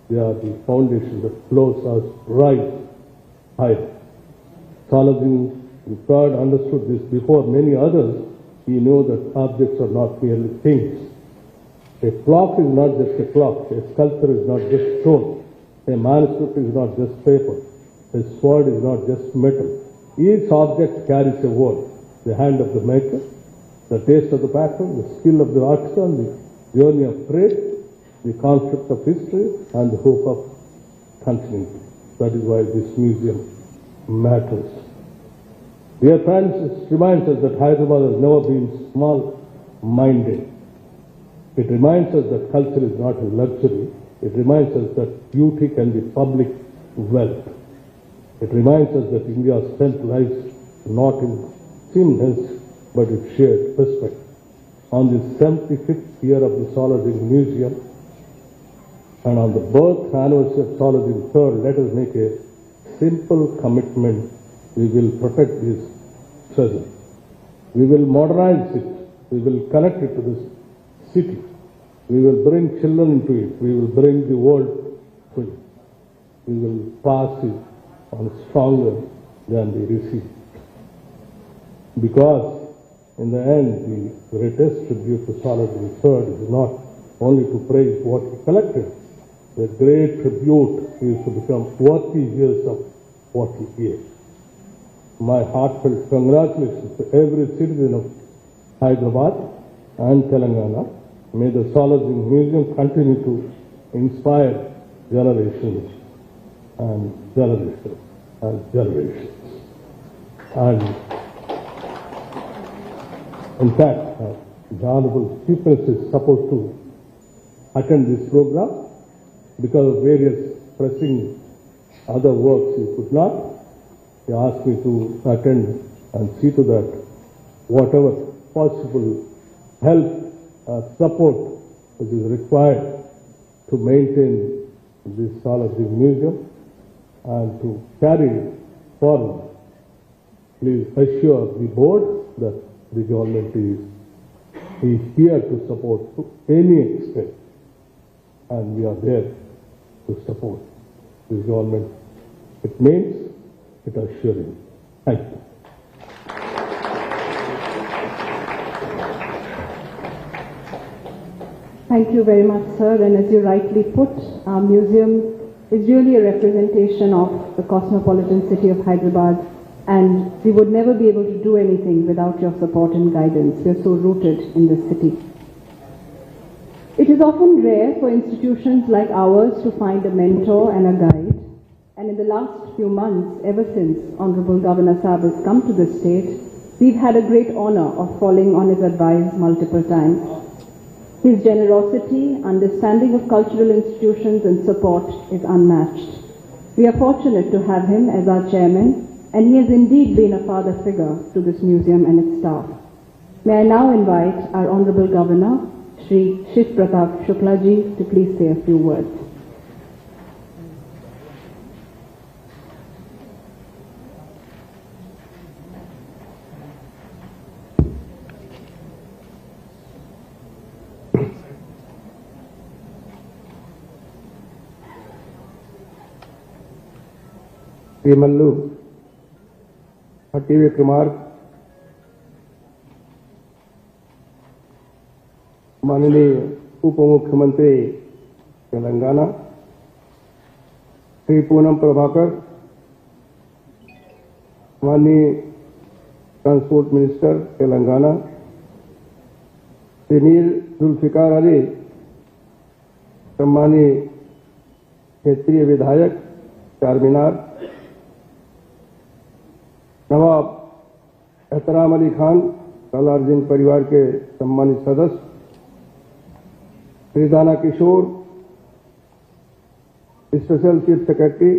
They are the foundation that flows us right higher. Salajing III understood this before many others. He knew that objects are not merely things. A clock is not just a clock. A sculpture is not just stone. A manuscript is not just paper. A sword is not just metal. Each object carries a word. The hand of the maker, the taste of the pattern, the skill of the artisan, the journey of trade, the conflict of history, and the hope of continuity. That is why this museum matters. Dear friends, it reminds us that Hyderabad has never been small-minded. It reminds us that culture is not a luxury. It reminds us that beauty can be public wealth. It reminds us that India's strength lies not in sameness, but in shared respect. On the 75th year of the Salajing Museum and on the birth anniversary of Salajing III, let us make a simple commitment. We will protect this treasure. We will modernize it. We will connect it to this city. We will bring children into it. We will bring the world to it. We will pass it on stronger than we received. Because in the end, the greatest tribute to Salajing III is not only to praise what he collected. The great tribute is to become worthy heirs of what he gave. My heartfelt congratulations to every citizen of Hyderabad and Telangana. May the Salajing Museum continue to inspire generations and generations and generations. And in fact, the Honorable Chief Minister is supposed to attend this program. Because of various pressing other works he could not. He asked me to attend and see to that whatever possible help or support which is required to maintain this Salajing Museum and to carry it forward. Please assure the board that the government is here to support to any extent, and we are there to support this government. It means it assuring. Thank you. Thank you very much, sir. And as you rightly put, our museum is really a representation of the cosmopolitan city of Hyderabad, and we would never be able to do anything without your support and guidance. We are so rooted in this city. It is often rare for institutions like ours to find a mentor and a guide. And in the last few months, ever since Honorable Governor Saab has come to the state, we've had a great honor of falling on his advice multiple times. His generosity, understanding of cultural institutions and support is unmatched. We are fortunate to have him as our chairman, and he has indeed been a father figure to this museum and its staff. May I now invite our Honorable Governor, Shri Shiv Pratap Shukla ji, to please say a few words. Shri Mallu भट्टी विक्रमार्क, माननीय उप मुख्यमंत्री तेलंगाना, श्री पूनम प्रभाकर, माननीय transport minister Telangana, Shri Mir Zulfikar Ali, सम्मानीय क्षेत्रीय विधायक चारमीनार, नवाब एहतराम अली खान, सालारजंग परिवार के सम्मानित सदस्य, Shri Dana Kishore, special chief secretary,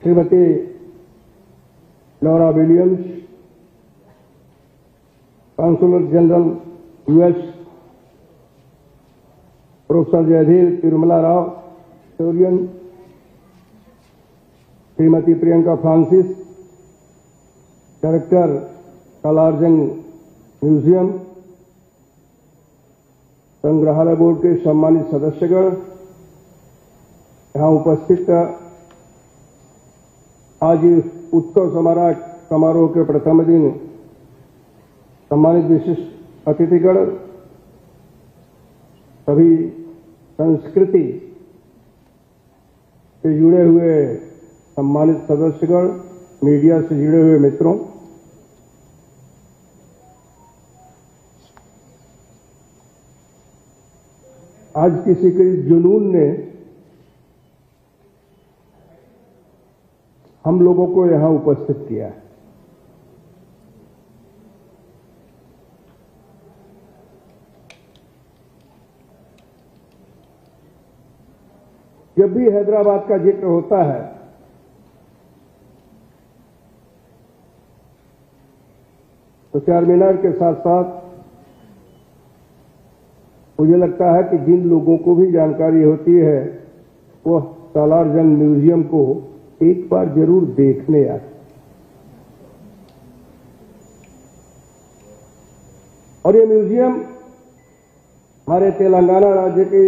Shrimati Laura Williams, counsellor general US, professor Jayadheer Tirumala Rao, historian, Shrimati Priyanka Francis, director Salar Jung museum, संग्रहालय बोर्ड के सम्मानित सदस्यगण, यहाँ उपस्थित आज उत्सव समारोह के प्रथम दिन सम्मानित विशिष्ट अतिथिगण, सभी संस्कृति से जुड़े हुए सम्मानित सदस्यगण, मीडिया से जुड़े हुए मित्रों, आज किसी के जुनून ने हम लोगों को यहां उपस्थित किया है। जब भी हैदराबाद का जिक्र होता है तो चारमीनार के साथ साथ मुझे लगता है कि जिन लोगों को भी जानकारी होती है वह सालारजंग म्यूजियम को एक बार जरूर देखने आए। और ये म्यूजियम हमारे तेलंगाना राज्य की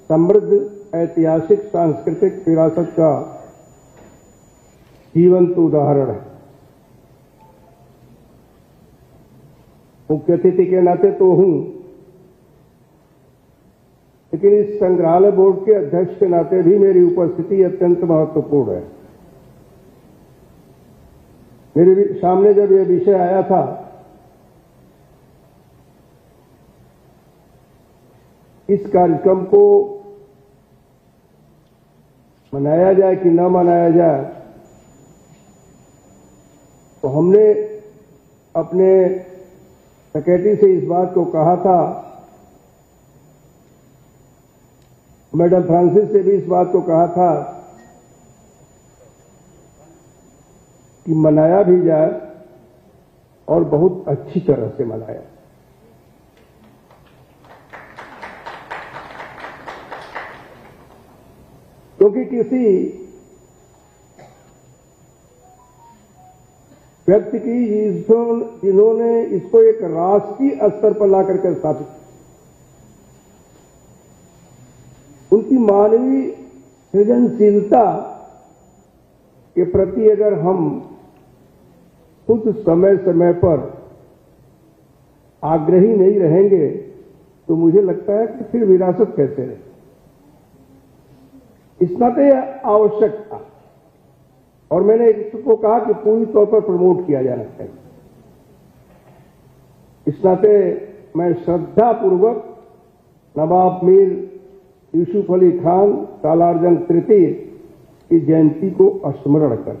समृद्ध ऐतिहासिक सांस्कृतिक विरासत का जीवंत उदाहरण है। मुख्य अतिथि के नाते तो हूं, लेकिन इस संग्रहालय बोर्ड के अध्यक्ष के नाते भी मेरी उपस्थिति अत्यंत महत्वपूर्ण है। मेरे सामने जब यह विषय आया था इस कार्यक्रम को मनाया जाए कि न मनाया जाए, तो हमने अपने सेक्रेटरी से इस बात को कहा था, मैडम फ्रांसिस से भी इस बात को कहा था कि मनाया भी जाए और बहुत अच्छी तरह से मनाया। क्योंकि किसी व्यक्ति की जिन्होंने इसको एक राष्ट्रीय स्तर पर ला करके स्थापित, उनकी मानवीय सृजनशीलता के प्रति अगर हम खुद समय समय पर आग्रही नहीं रहेंगे तो मुझे लगता है कि फिर विरासत कैसे रहे। इस नाते यह आवश्यक था और मैंने इसको कहा कि पूरी तौर पर प्रमोट किया जाना चाहिए। इस नाते मैं श्रद्धापूर्वक नवाब मीर यूसुफ अली खान सालारजंग तृतीय की जयंती को स्मरण कर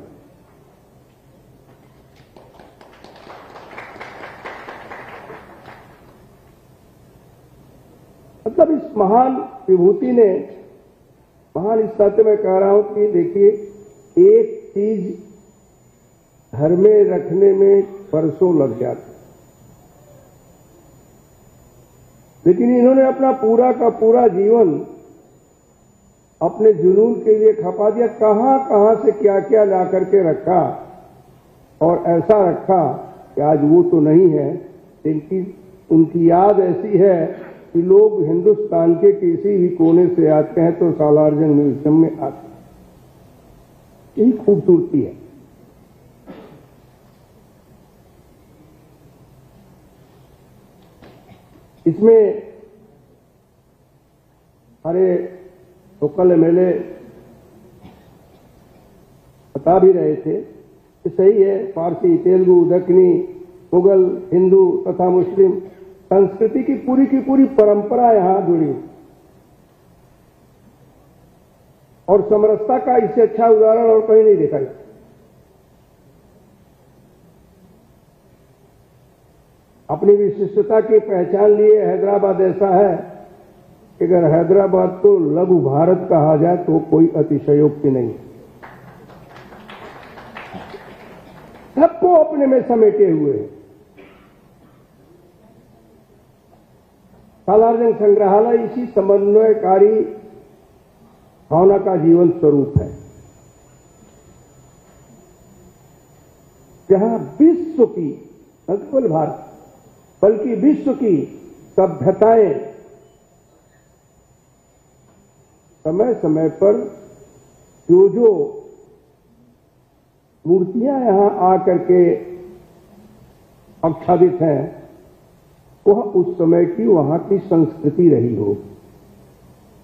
मतलब इस महान विभूति ने, महान इस नाते मैं कह रहा हूं कि देखिए, एक चीज घर में रखने में बरसों लग जाते, लेकिन इन्होंने अपना पूरा का पूरा जीवन अपने जुनून के लिए खपा दिया। कहां कहां से क्या क्या ला करके रखा और ऐसा रखा कि आज वो तो नहीं है, उनकी याद ऐसी है कि लोग हिंदुस्तान के किसी भी कोने से आते हैं तो सालारजंग म्यूजियम में आते हैं। यही खूबसूरती है। इसमें हमारे लोकल एमएलए बता भी रहे थे कि सही है, फारसी, तेलुगु, दक्कनी, मुगल, हिंदू तथा मुस्लिम संस्कृति की पूरी परंपरा यहां जुड़ी और समरसता का इससे अच्छा उदाहरण और कहीं नहीं देखा गया। अपनी विशिष्टता की पहचान लिए हैदराबाद ऐसा है कि अगर हैदराबाद को लघु भारत कहा जाए तो कोई अतिशयोक्ति नहीं। सबको अपने में समेटे हुए हैं। सालारजंग संग्रहालय इसी समन्वयकारी भावना का जीवन स्वरूप है, जहां विश्व की, न केवल भारत बल्कि विश्व की सभ्यताएं समय समय पर जो मूर्तियां यहां आकर के आच्छादित हैं, वह उस समय की वहां की संस्कृति रही हो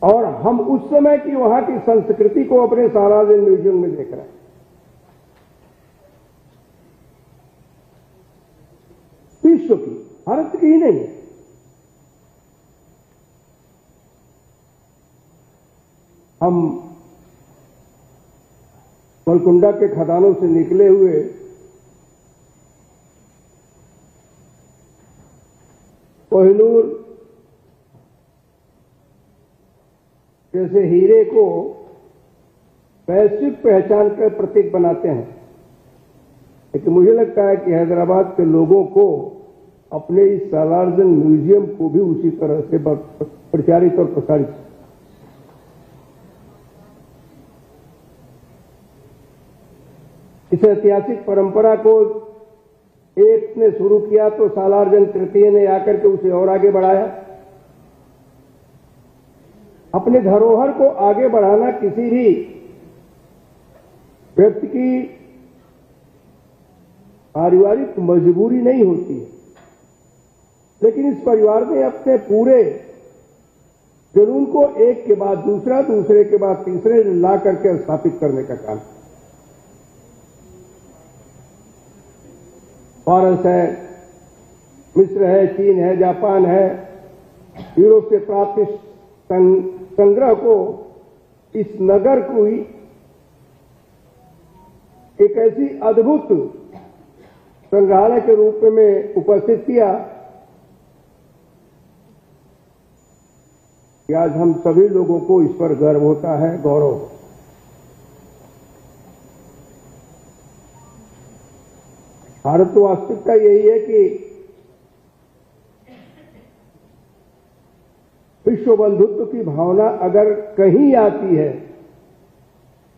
और हम उस समय की वहां की संस्कृति को अपने सालारजंग म्यूजियम में देख रहे हैं। विश्व की, भारत की ही नहीं। हम गोलकुंडा के खदानों से निकले हुए कोहिनूर जैसे हीरे को वैश्विक पहचान का प्रतीक बनाते हैं, लेकिन मुझे लगता है कि हैदराबाद के लोगों को अपने इस सालारजंग म्यूजियम को भी उसी तरह से प्रचारित और प्रसारित, इस ऐतिहासिक परंपरा को एक ने शुरू किया तो सालारजंग तृतीय ने आकर के उसे और आगे बढ़ाया। अपने धरोहर को आगे बढ़ाना किसी भी व्यक्ति की पारिवारिक मजबूरी नहीं होती है, लेकिन इस परिवार ने अपने पूरे जुनून को एक के बाद दूसरा, दूसरे के बाद तीसरे ला करके स्थापित करने का काम। फारस है, मिस्र है, चीन है, जापान है, यूरोप से प्राप्त इस संग्रह को, इस नगर को ही एक ऐसी अद्भुत संग्रहालय के रूप में उपस्थित किया कि आज हम सभी लोगों को इस पर गर्व होता है, गौरव। भारत तो वास्तविकता यही है कि विश्व बंधुत्व की भावना अगर कहीं आती है,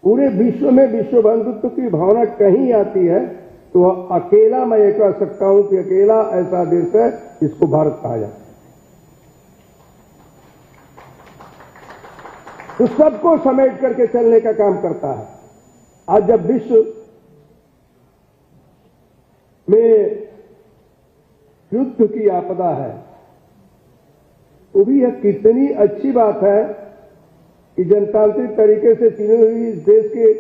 पूरे विश्व में विश्व बंधुत्व की भावना कहीं आती है, तो अकेला मैं ये कह सकता हूं कि अकेला ऐसा देश है जिसको भारत कहा जाता है, तो सबको समेट करके चलने का काम करता है। आज जब विश्व में युद्ध की आपदा है। वो भी यह कितनी अच्छी बात है कि जनतांत्रिक तरीके से चुनी हुई इस देश के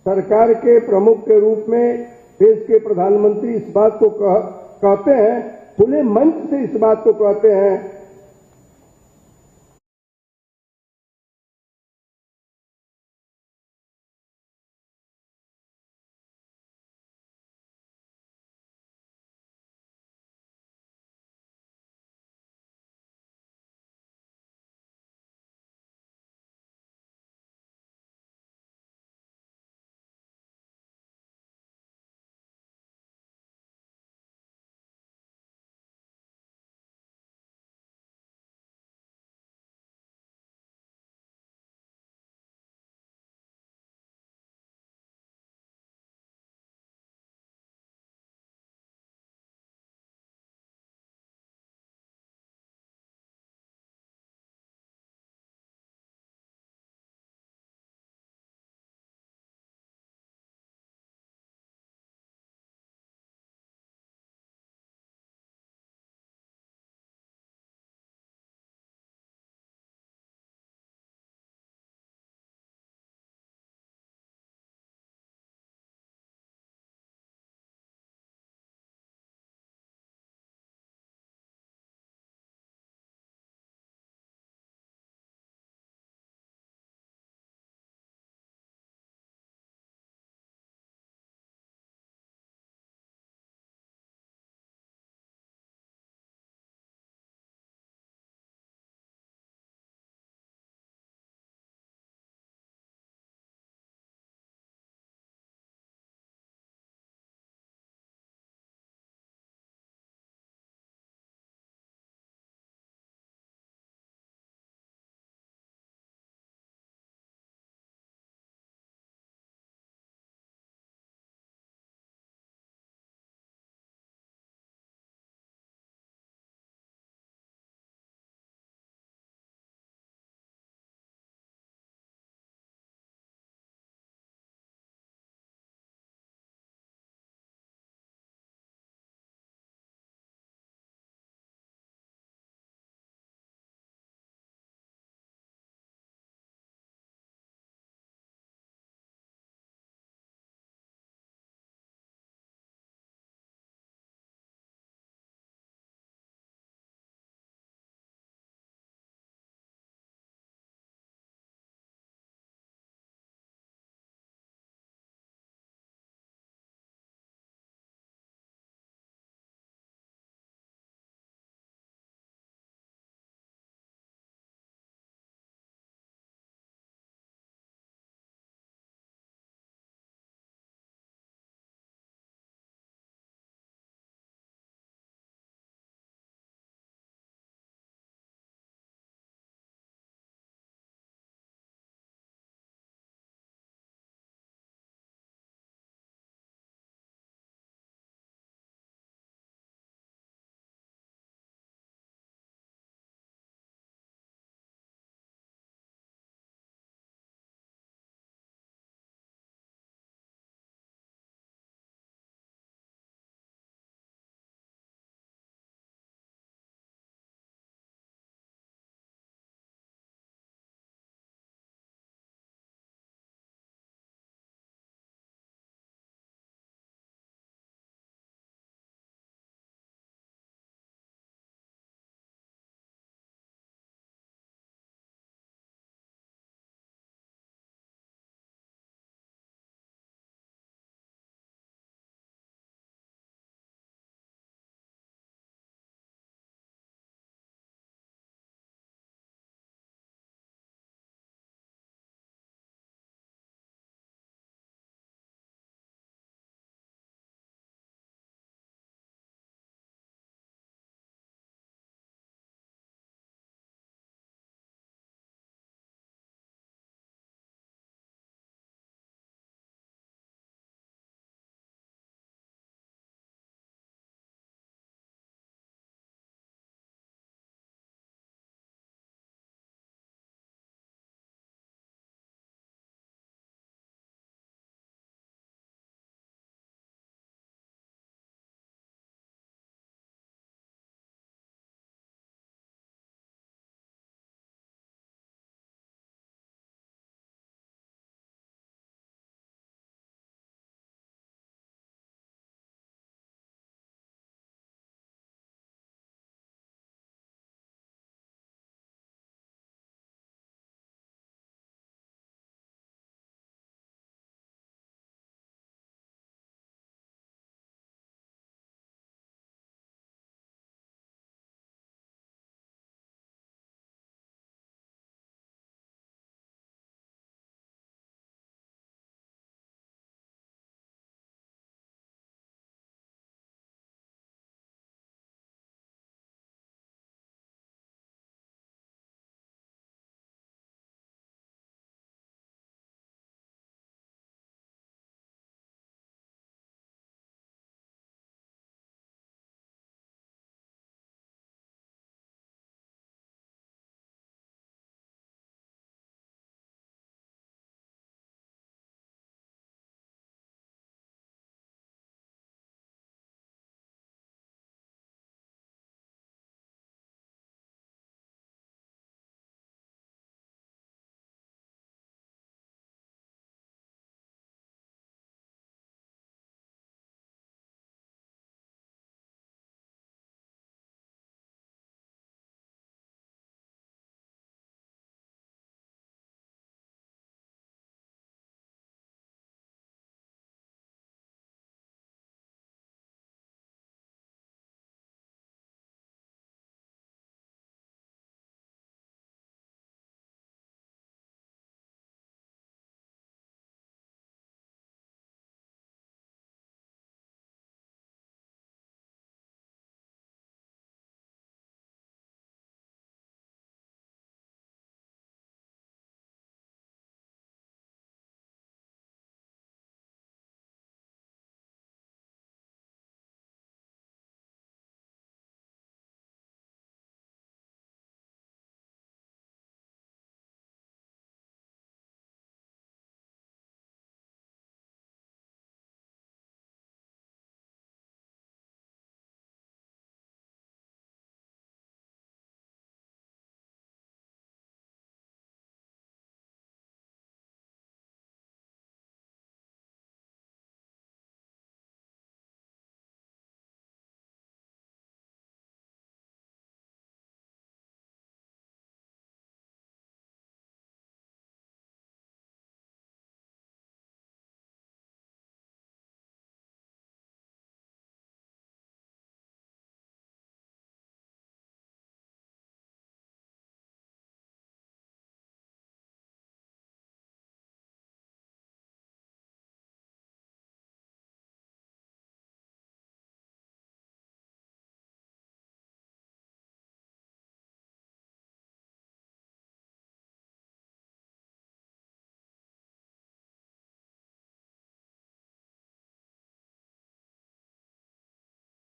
सरकार के प्रमुख के रूप में देश के प्रधानमंत्री इस बात को कहते हैं, खुले मंच से इस बात को कहते हैं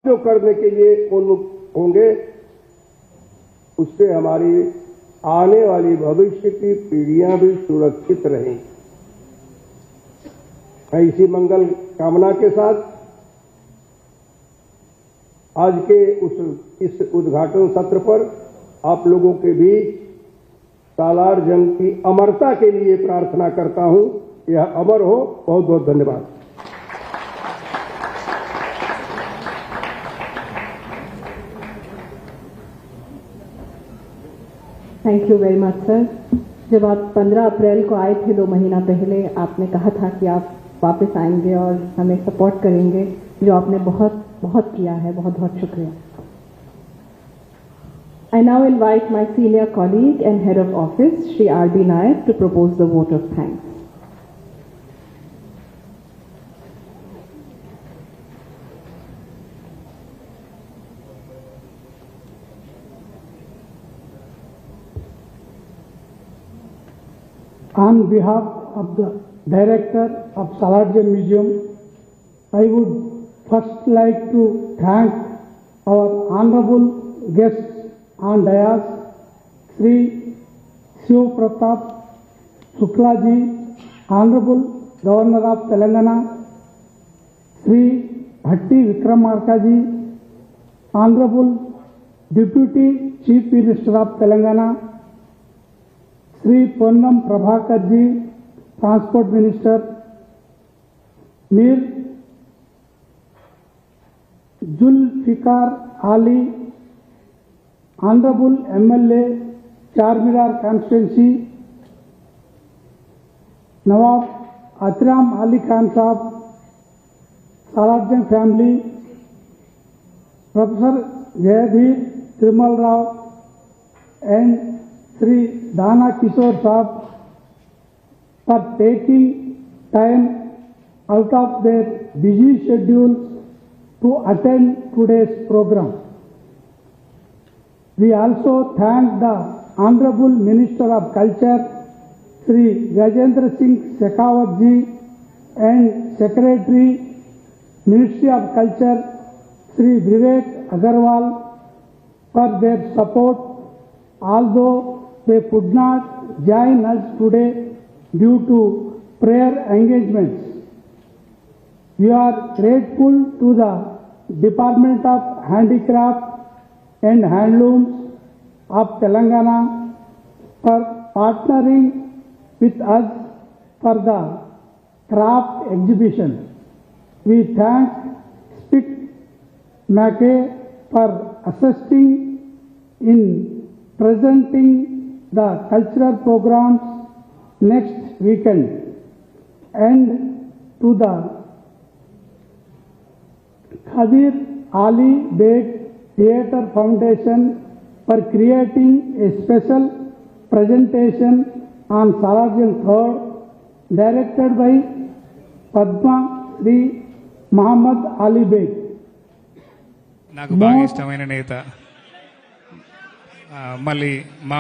जो करने के लिए उन्मुख होंगे, उससे हमारी आने वाली भविष्य की पीढ़ियां भी सुरक्षित रहेंगी। मैं इसी मंगल कामना के साथ आज के इस उद्घाटन सत्र पर आप लोगों के बीच सालार जंग की अमरता के लिए प्रार्थना करता हूं। यह अमर हो। बहुत बहुत धन्यवाद। Thank you very much sir. जब आप 15 अप्रैल को आए थे 2 महीना पहले, आपने कहा था कि आप वापस आएंगे और हमें सपोर्ट करेंगे, जो आपने बहुत बहुत किया है। बहुत बहुत शुक्रिया। I now invite my senior colleague and head of office, Shri R.B. Nayak, to propose the vote of thanks. On behalf of the director of Salarjung Museum, I would first like to thank our honorable guests on dais, Sri Shiv Pratap Shukla ji, Honorable Governor of Telangana, Sri Bhatti Vikramarka ji, Honorable Deputy Chief Minister of Telangana, Sri Ponnam Prabhakar ji, Transport Minister, Mir Zulfikar Ali, Honorable MLA, Charminar Constituency, Nawab Atram Ali Khan Sahab, Salarjung family, Professor Jayadhir Trimal Rao, and Sri Dana Kishore Sahab for taking time out of their busy schedules to attend today's program. We also thank the Honorable Minister of Culture, Sri Gajendra Singh Shekhawat ji, and Secretary, Ministry of Culture, Sri Vivek Agarwal, for their support, although they could not join us today due to prayer engagements. We are grateful to the Department of Handicraft and Handlooms of Telangana for partnering with us for the craft exhibition. We thank Spic Mackey for assisting in presenting the cultural programs next weekend, and to the Khadir Ali Beg Theatre Foundation for creating a special presentation on Salarjung 3rd, directed by Padma Sri Muhammad Ali Beg. నాకు బాగా ఇష్టమైన నేత మళ్ళీ మా